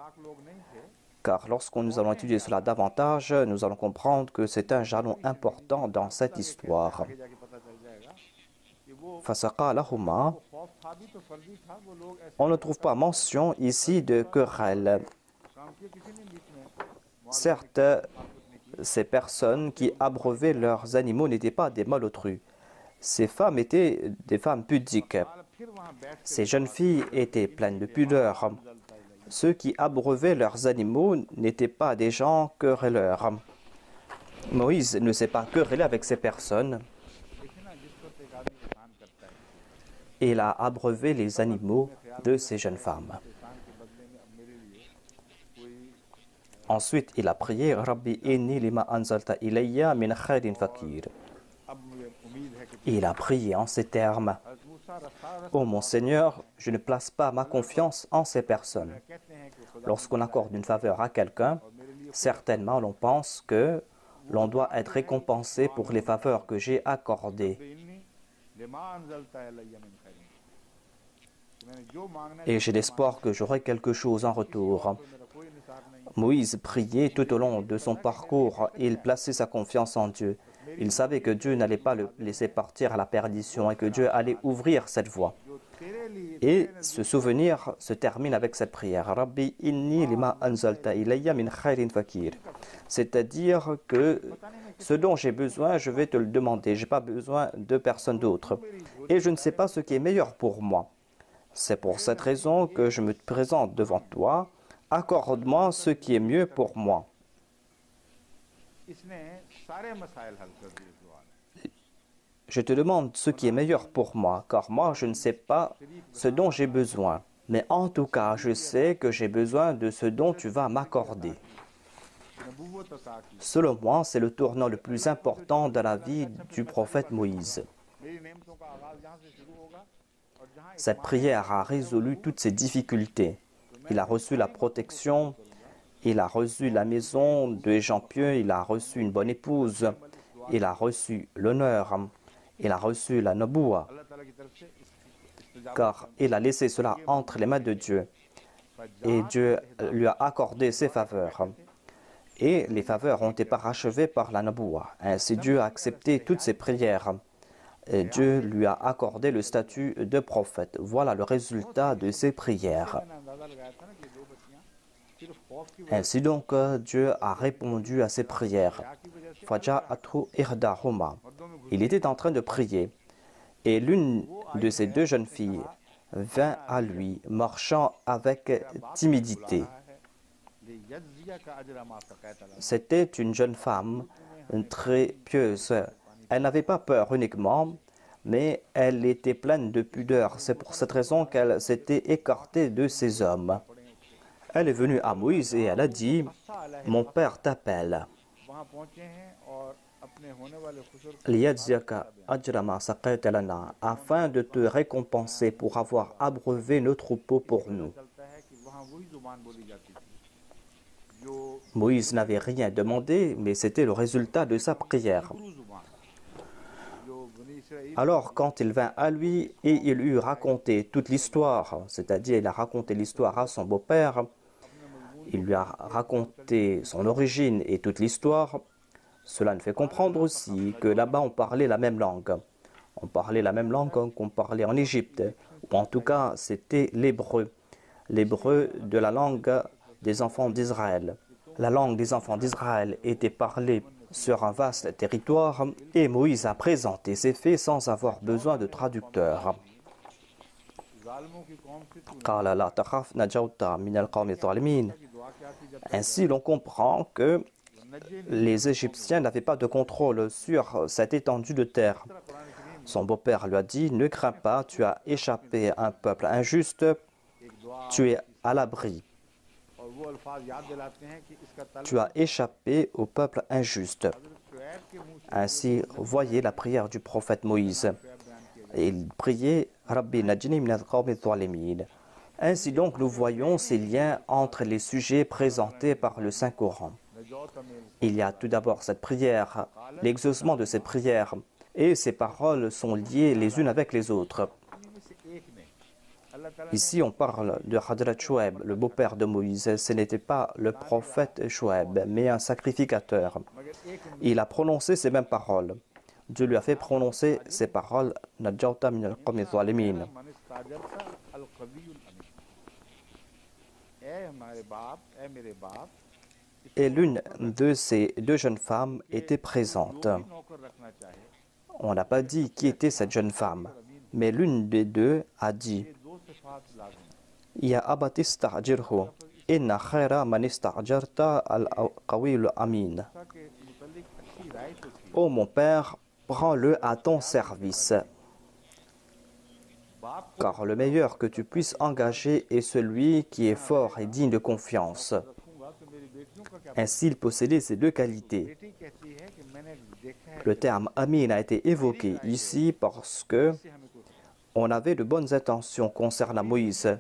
car lorsque nous allons étudier cela davantage, nous allons comprendre que c'est un jalon important dans cette histoire. On ne trouve pas mention ici de querelle. Certes, ces personnes qui abreuvaient leurs animaux n'étaient pas des malotrus. Ces femmes étaient des femmes pudiques. Ces jeunes filles étaient pleines de pudeur. Ceux qui abreuvaient leurs animaux n'étaient pas des gens querelleurs. Moïse ne s'est pas querellé avec ces personnes. Il a abreuvé les animaux de ces jeunes femmes. Ensuite, il a prié Rabbi inni lima anzalta ilayya min khairin fakir. Il a prié en ces termes: Ô mon Seigneur, je ne place pas ma confiance en ces personnes. Lorsqu'on accorde une faveur à quelqu'un, certainement l'on pense que l'on doit être récompensé pour les faveurs que j'ai accordées. Et j'ai l'espoir que j'aurai quelque chose en retour. Moïse priait tout au long de son parcours. Il plaçait sa confiance en Dieu. Il savait que Dieu n'allait pas le laisser partir à la perdition et que Dieu allait ouvrir cette voie. Et ce souvenir se termine avec cette prière. Rabbi inni lima anzalta ilayya min khairin fakir. C'est-à-dire que ce dont j'ai besoin, je vais te le demander. Je n'ai pas besoin de personne d'autre. Et je ne sais pas ce qui est meilleur pour moi. C'est pour cette raison que je me présente devant toi. Accorde-moi ce qui est mieux pour moi. Je te demande ce qui est meilleur pour moi, car moi, je ne sais pas ce dont j'ai besoin. Mais en tout cas, je sais que j'ai besoin de ce dont tu vas m'accorder. Selon moi, c'est le tournant le plus important dans la vie du prophète Moïse. Cette prière a résolu toutes ses difficultés. Il a reçu la protection, il a reçu la maison de gens pieux, il a reçu une bonne épouse, il a reçu l'honneur, il a reçu la naboua, car il a laissé cela entre les mains de Dieu. Et Dieu lui a accordé ses faveurs. Et les faveurs ont été parachevées par la naboua. Ainsi, Dieu a accepté toutes ses prières. Et Dieu lui a accordé le statut de prophète. Voilà le résultat de ses prières. Ainsi donc, Dieu a répondu à ses prières. Faja'atu ihdahuma. Il était en train de prier. Et l'une de ces deux jeunes filles vint à lui, marchant avec timidité. C'était une jeune femme très pieuse. Elle n'avait pas peur uniquement, mais elle était pleine de pudeur. C'est pour cette raison qu'elle s'était écartée de ces hommes. Elle est venue à Moïse et elle a dit: « Mon père t'appelle. » Afin de te récompenser pour avoir abreuvé nos troupeaux pour nous. Moïse n'avait rien demandé, mais c'était le résultat de sa prière. Alors, quand il vint à lui et il eut raconté toute l'histoire, c'est-à-dire il a raconté l'histoire à son beau-père, il lui a raconté son origine et toute l'histoire, cela nous fait comprendre aussi que là-bas on parlait la même langue. On parlait la même langue qu'on parlait en Égypte, ou en tout cas c'était l'hébreu. L'hébreu de la langue des enfants d'Israël. La langue des enfants d'Israël était parlée sur un vaste territoire et Moïse a présenté ses faits sans avoir besoin de traducteur. Ainsi, l'on comprend que les Égyptiens n'avaient pas de contrôle sur cette étendue de terre. Son beau-père lui a dit: « Ne crains pas, tu as échappé à un peuple injuste, tu es à l'abri. Tu as échappé au peuple injuste. » Ainsi, voyez la prière du prophète Moïse. Il priait « Rabbi najini min al-qawmi adh-dhalimin » Ainsi donc, nous voyons ces liens entre les sujets présentés par le Saint-Coran. Il y a tout d'abord cette prière, l'exaucement de cette prière, et ces paroles sont liées les unes avec les autres. Ici, on parle de Hadrat Shuaib, le beau-père de Moïse. Ce n'était pas le prophète Shuaib, mais un sacrificateur. Il a prononcé ces mêmes paroles. Dieu lui a fait prononcer ces paroles. Najauta min al-qawmi adh-dhalimin. Et l'une de ces deux jeunes femmes était présente. On n'a pas dit qui était cette jeune femme, mais l'une des deux a dit: « Ya abati ista'jirhu, inna khayra man ista'jarta al-qawiyul amin. » Ô mon père, prends-le à ton service, car le meilleur que tu puisses engager est celui qui est fort et digne de confiance. Ainsi, il possédait ces deux qualités. Le terme Amin a été évoqué ici parce que on avait de bonnes intentions concernant Moïse,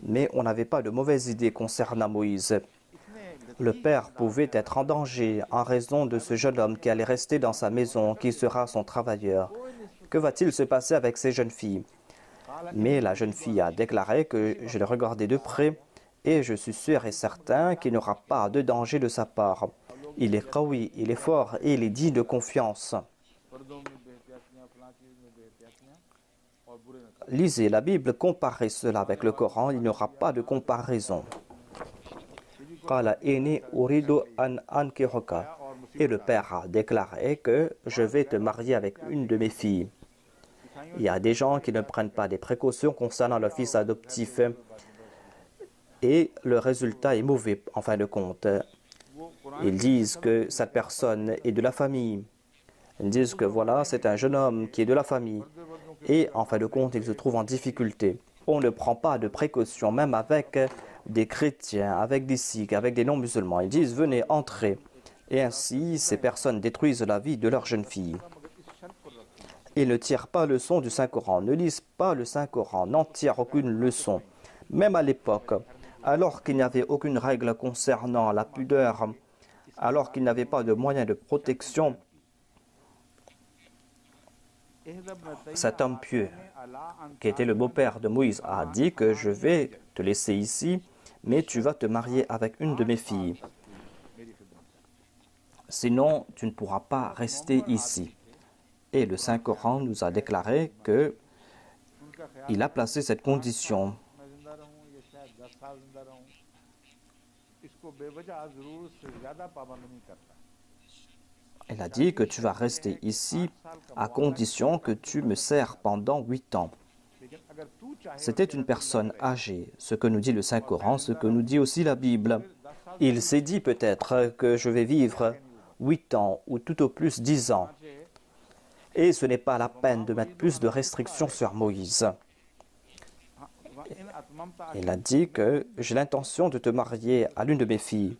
mais on n'avait pas de mauvaises idées concernant Moïse. Le père pouvait être en danger en raison de ce jeune homme qui allait rester dans sa maison, qui sera son travailleur. Que va-t-il se passer avec ces jeunes filles? Mais la jeune fille a déclaré que je l'ai regardé de près et je suis sûr et certain qu'il n'y aura pas de danger de sa part. Il est qawi, il est fort et il est digne de confiance. Lisez la Bible, comparez cela avec le Coran, il n'y aura pas de comparaison. Et le père a déclaré que je vais te marier avec une de mes filles. Il y a des gens qui ne prennent pas des précautions concernant leur fils adoptif et le résultat est mauvais en fin de compte. Ils disent que cette personne est de la famille. Ils disent que voilà, c'est un jeune homme qui est de la famille. Et en fin de compte, il se trouve en difficulté. On ne prend pas de précautions, même avec des chrétiens, avec des sikhs, avec des non-musulmans. Ils disent, venez, entrez. Et ainsi, ces personnes détruisent la vie de leur jeune fille. Ils ne tirent pas leçon du Saint-Coran, ne lisent pas le Saint-Coran, n'en tirent aucune leçon. Même à l'époque, alors qu'il n'y avait aucune règle concernant la pudeur, alors qu'il n'y avait pas de moyens de protection, cet homme pieux, qui était le beau-père de Moïse, a dit que je vais te laisser ici, mais tu vas te marier avec une de mes filles. Sinon, tu ne pourras pas rester ici. Et le Saint-Coran nous a déclaré qu'il a placé cette condition. Il a dit que tu vas rester ici à condition que tu me sers pendant 8 ans. C'était une personne âgée, ce que nous dit le Saint-Coran, ce que nous dit aussi la Bible. Il s'est dit peut-être que je vais vivre 8 ans ou tout au plus 10 ans. Et ce n'est pas la peine de mettre plus de restrictions sur Moïse. Il a dit que j'ai l'intention de te marier à l'une de mes filles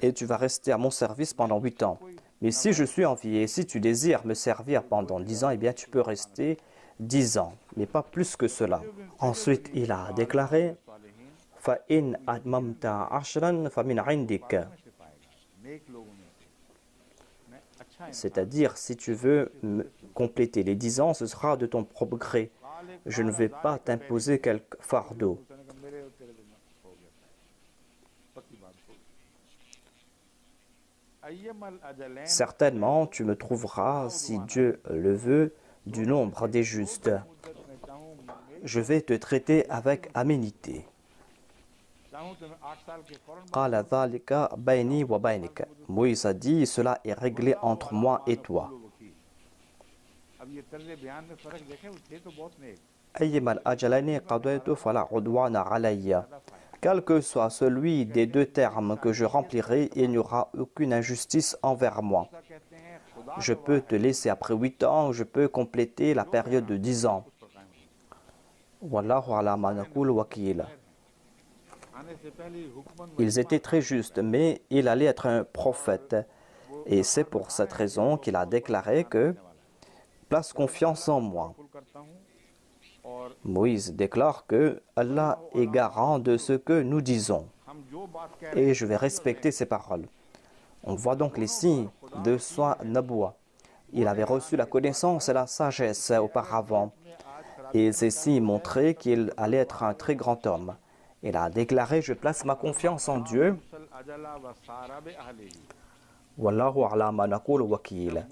et tu vas rester à mon service pendant 8 ans. Mais si je suis envié, si tu désires me servir pendant 10 ans, eh bien tu peux rester 10 ans, mais pas plus que cela. Ensuite, il a déclaré فَإِنْ أَتْمَمْتَ عَشْرًا فَمِنْ عِنْدِكَ. C'est-à-dire, si tu veux compléter les 10 ans, ce sera de ton propre gré. Je ne vais pas t'imposer quelque fardeau. Certainement, tu me trouveras, si Dieu le veut, du nombre des justes. Je vais te traiter avec aménité. Moïse a dit, cela est réglé entre moi et toi. Quel que soit celui des deux termes que je remplirai, il n'y aura aucune injustice envers moi. Je peux te laisser après 8 ans, je peux compléter la période de 10 ans. Wallahu ala ma naqul wakil. Ils étaient très justes, mais il allait être un prophète. Et c'est pour cette raison qu'il a déclaré que « place confiance en moi ». Moïse déclare que Allah est garant de ce que nous disons. Et je vais respecter ses paroles. On voit donc les signes de soi Naboua. Il avait reçu la connaissance et la sagesse auparavant. Et ces signes montraient qu'il allait être un très grand homme. Il a déclaré, je place ma confiance en Dieu. Wallahu ala ma naqul wakil.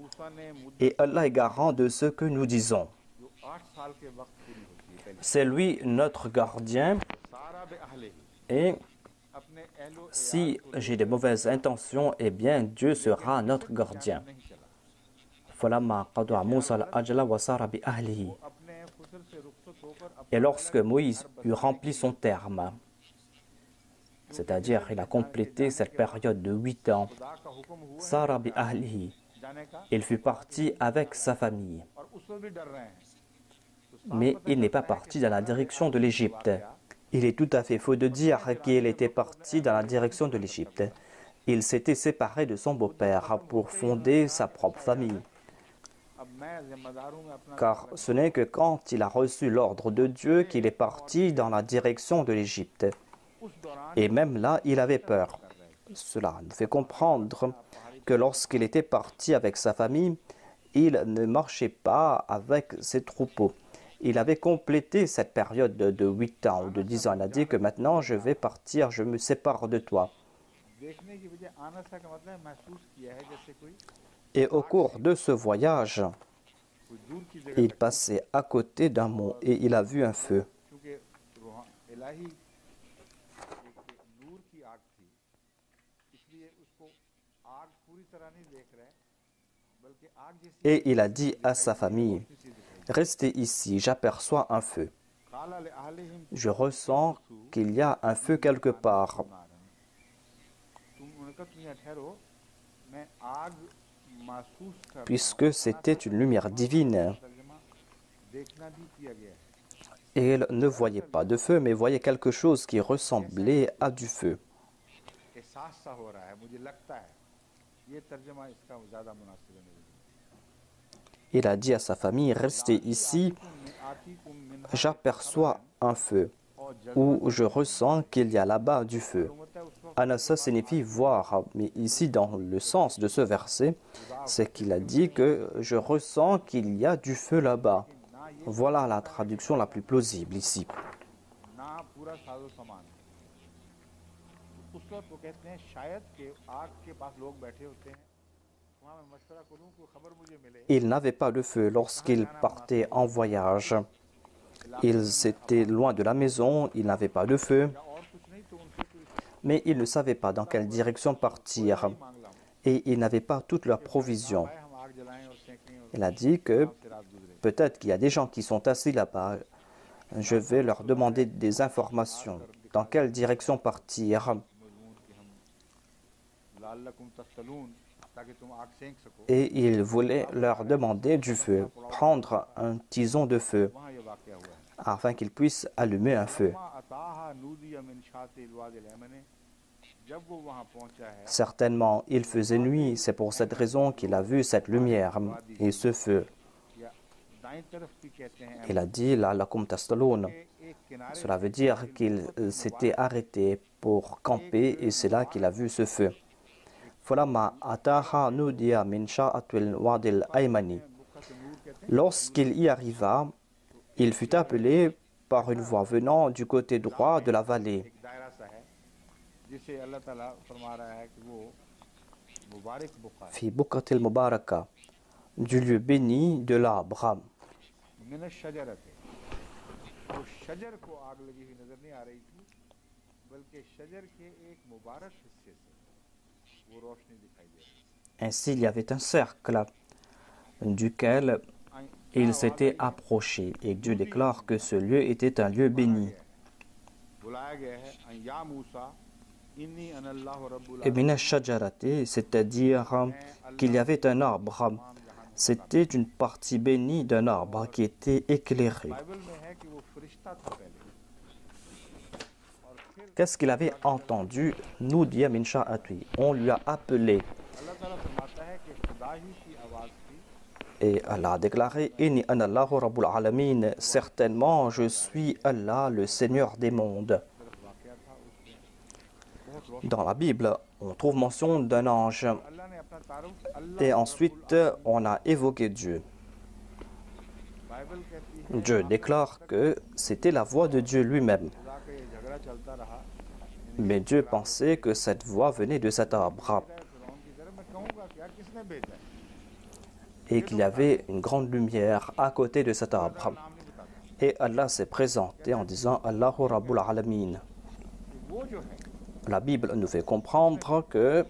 Et Allah est garant de ce que nous disons. C'est lui notre gardien. Et si j'ai de mauvaises intentions, eh bien Dieu sera notre gardien. Et lorsque Moïse eut rempli son terme, c'est-à-dire il a complété cette période de 8 ans, Sara bi ahlihi, il fut parti avec sa famille. Mais il n'est pas parti dans la direction de l'Égypte. Il est tout à fait faux de dire qu'il était parti dans la direction de l'Égypte. il s'était séparé de son beau-père pour fonder sa propre famille. Car ce n'est que quand il a reçu l'ordre de Dieu qu'il est parti dans la direction de l'Égypte. Et même là, il avait peur. Cela nous fait comprendre que lorsqu'il était parti avec sa famille, il ne marchait pas avec ses troupeaux. Il avait complété cette période de 8 ans ou de 10 ans. Il a dit que maintenant je vais partir, je me sépare de toi. Et au cours de ce voyage, il passait à côté d'un mont et il a vu un feu. Et il a dit à sa famille, « Restez ici, j'aperçois un feu. Je ressens qu'il y a un feu quelque part. » Puisque c'était une lumière divine. Et il ne voyait pas de feu, mais voyait quelque chose qui ressemblait à du feu. Il a dit à sa famille, restez ici, j'aperçois un feu, ou je ressens qu'il y a là-bas du feu. Anasa signifie voir, mais ici dans le sens de ce verset, c'est qu'il a dit que je ressens qu'il y a du feu là-bas. Voilà la traduction la plus plausible ici. Il n'avait pas de feu lorsqu'il partait en voyage. Ils étaient loin de la maison, il n'avait pas de feu, mais il ne savait pas dans quelle direction partir et il n'avait pas toutes leurs provisions. Il a dit que peut-être qu'il y a des gens qui sont assis là-bas, je vais leur demander des informations. Dans quelle direction partir? Et il voulait leur demander du feu, prendre un tison de feu, afin qu'ils puissent allumer un feu. Certainement, il faisait nuit, c'est pour cette raison qu'il a vu cette lumière et ce feu. Il a dit, la'allakum tastalun. Cela veut dire qu'il s'était arrêté pour camper et c'est là qu'il a vu ce feu. Lorsqu'il y arriva, il fut appelé par une voix venant du côté droit de la vallée. Fi buqatil mubaraka, du lieu béni de l'arbre. Ainsi, il y avait un cercle duquel il s'était approché et Dieu déclare que ce lieu était un lieu béni. Et mina shajarati, c'est-à-dire qu'il y avait un arbre. C'était une partie bénie d'un arbre qui était éclairé. Qu'est-ce qu'il avait entendu? Nudiya min sha'atwi. On lui a appelé. Et Allah a déclaré, Inni ana Allahu Rabbul Alamin. Certainement, je suis Allah, le Seigneur des mondes. Dans la Bible, on trouve mention d'un ange. Et ensuite, on a évoqué Dieu. Dieu déclare que c'était la voix de Dieu lui-même. Mais Dieu pensait que cette voix venait de cet arbre et qu'il y avait une grande lumière à côté de cet arbre. Et Allah s'est présenté en disant Allahu Rabbul Alamin. La Bible nous fait comprendre que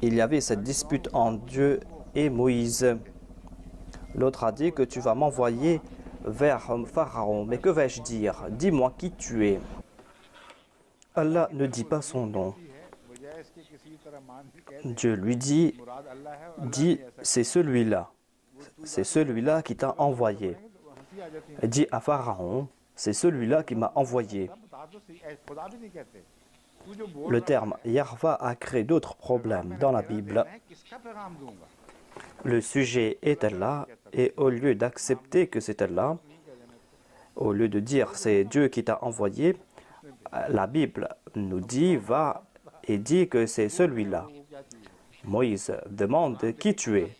il y avait cette dispute entre Dieu et Moïse. L'autre a dit que tu vas m'envoyer vers Pharaon. Mais que vais-je dire? Dis-moi qui tu es. Allah ne dit pas son nom. Dieu lui dit, c'est celui-là. C'est celui-là qui t'a envoyé. Il dit à Pharaon, c'est celui-là qui m'a envoyé. Le terme Yarva a créé d'autres problèmes dans la Bible. Le sujet est Allah, et au lieu d'accepter que c'est Allah, au lieu de dire c'est Dieu qui t'a envoyé, la Bible nous dit, va et dit que c'est celui-là. Moïse demande qui tu es.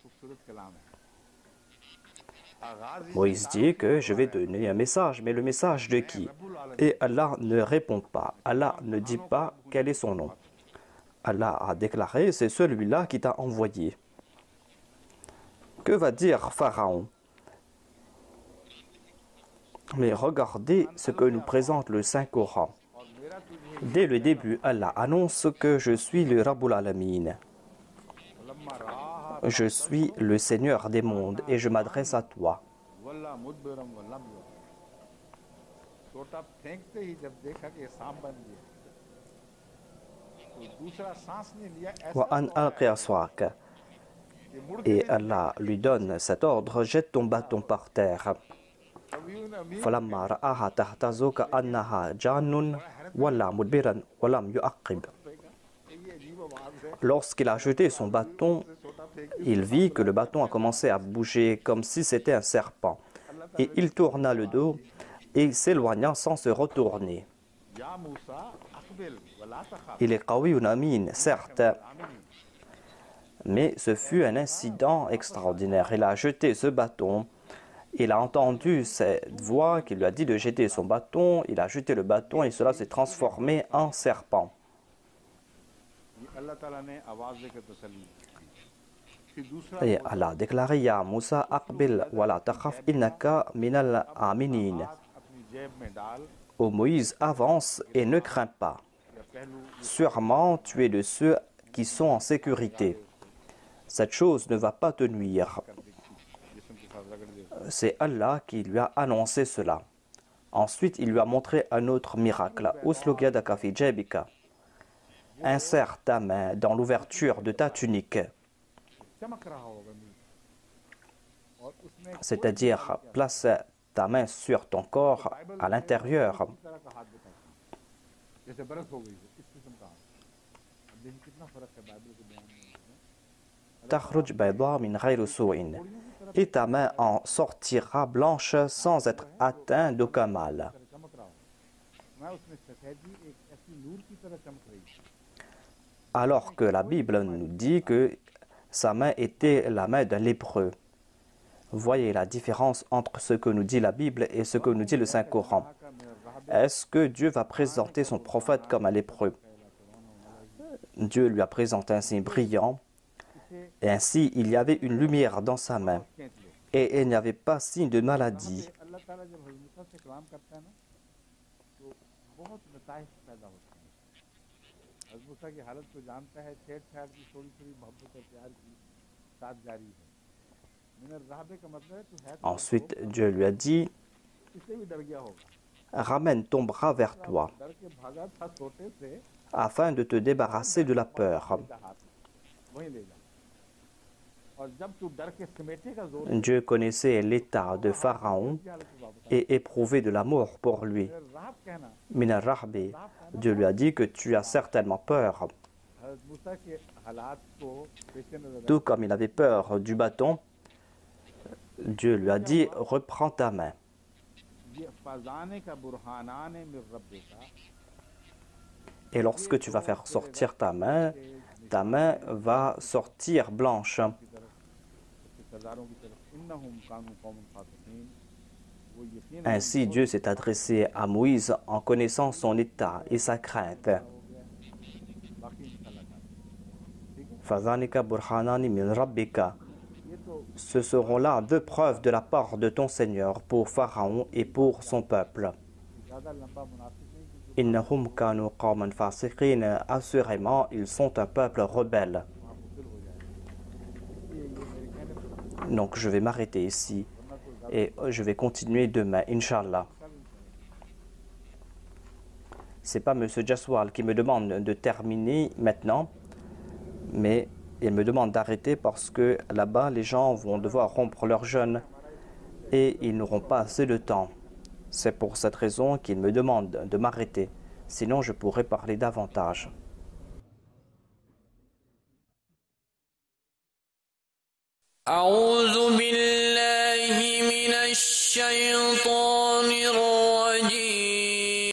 Moïse dit que je vais donner un message, mais le message de qui? Et Allah ne répond pas. Allah ne dit pas quel est son nom. Allah a déclaré, c'est celui-là qui t'a envoyé. Que va dire Pharaon? Mais regardez ce que nous présente le Saint-Coran. Dès le début, Allah annonce que je suis le Rabbul Alamin. Je suis le Seigneur des mondes et je m'adresse à toi. Et Allah lui donne cet ordre, jette ton bâton par terre. Lorsqu'il a jeté son bâton, il vit que le bâton a commencé à bouger comme si c'était un serpent. Et il tourna le dos et s'éloigna sans se retourner. Il est Qawiyun Amin, certes, mais ce fut un incident extraordinaire. Il a jeté ce bâton. Il a entendu cette voix qui lui a dit de jeter son bâton. Il a jeté le bâton et cela s'est transformé en serpent. Et Allah a déclaré, Ya Moussa, Aqbil wa la takhaf innaka minal aminin. Ô Moïse, avance et ne crains pas. Sûrement, tu es de ceux qui sont en sécurité. Cette chose ne va pas te nuire. C'est Allah qui lui a annoncé cela. Ensuite, il lui a montré un autre miracle. Usluk yadaka fi jabika. Insère ta main dans l'ouverture de ta tunique. C'est-à-dire, place ta main sur ton corps à l'intérieur. Takhruj bayda min ghayri su'in. Et ta main en sortira blanche sans être atteinte d'aucun mal. Alors que la Bible nous dit que sa main était la main d'un lépreux. Voyez la différence entre ce que nous dit la Bible et ce que nous dit le Saint-Coran. Est-ce que Dieu va présenter son prophète comme un lépreux? Dieu lui a présenté un signe brillant, et ainsi il y avait une lumière dans sa main, et il n'y avait pas signe de maladie. Ensuite, Dieu lui a dit, ramène ton bras vers toi, afin de te débarrasser de la peur. Dieu connaissait l'état de Pharaon et éprouvait de l'amour pour lui. Minar Rahbi, Dieu lui a dit que tu as certainement peur. Tout comme il avait peur du bâton, Dieu lui a dit, reprends ta main. Et lorsque tu vas faire sortir ta main va sortir blanche. Ainsi, Dieu s'est adressé à Moïse en connaissant son état et sa crainte. Ce seront là deux preuves de la part de ton Seigneur pour Pharaon et pour son peuple. Assurément, ils sont un peuple rebelle. Donc je vais m'arrêter ici et je vais continuer demain, Inch'Allah. C'est pas M. Jaswal qui me demande de terminer maintenant, mais il me demande d'arrêter parce que là-bas, les gens vont devoir rompre leur jeûne et ils n'auront pas assez de temps. C'est pour cette raison qu'il me demande de m'arrêter. Sinon, je pourrais parler davantage. أعوذ بالله من الشيطان الرجيم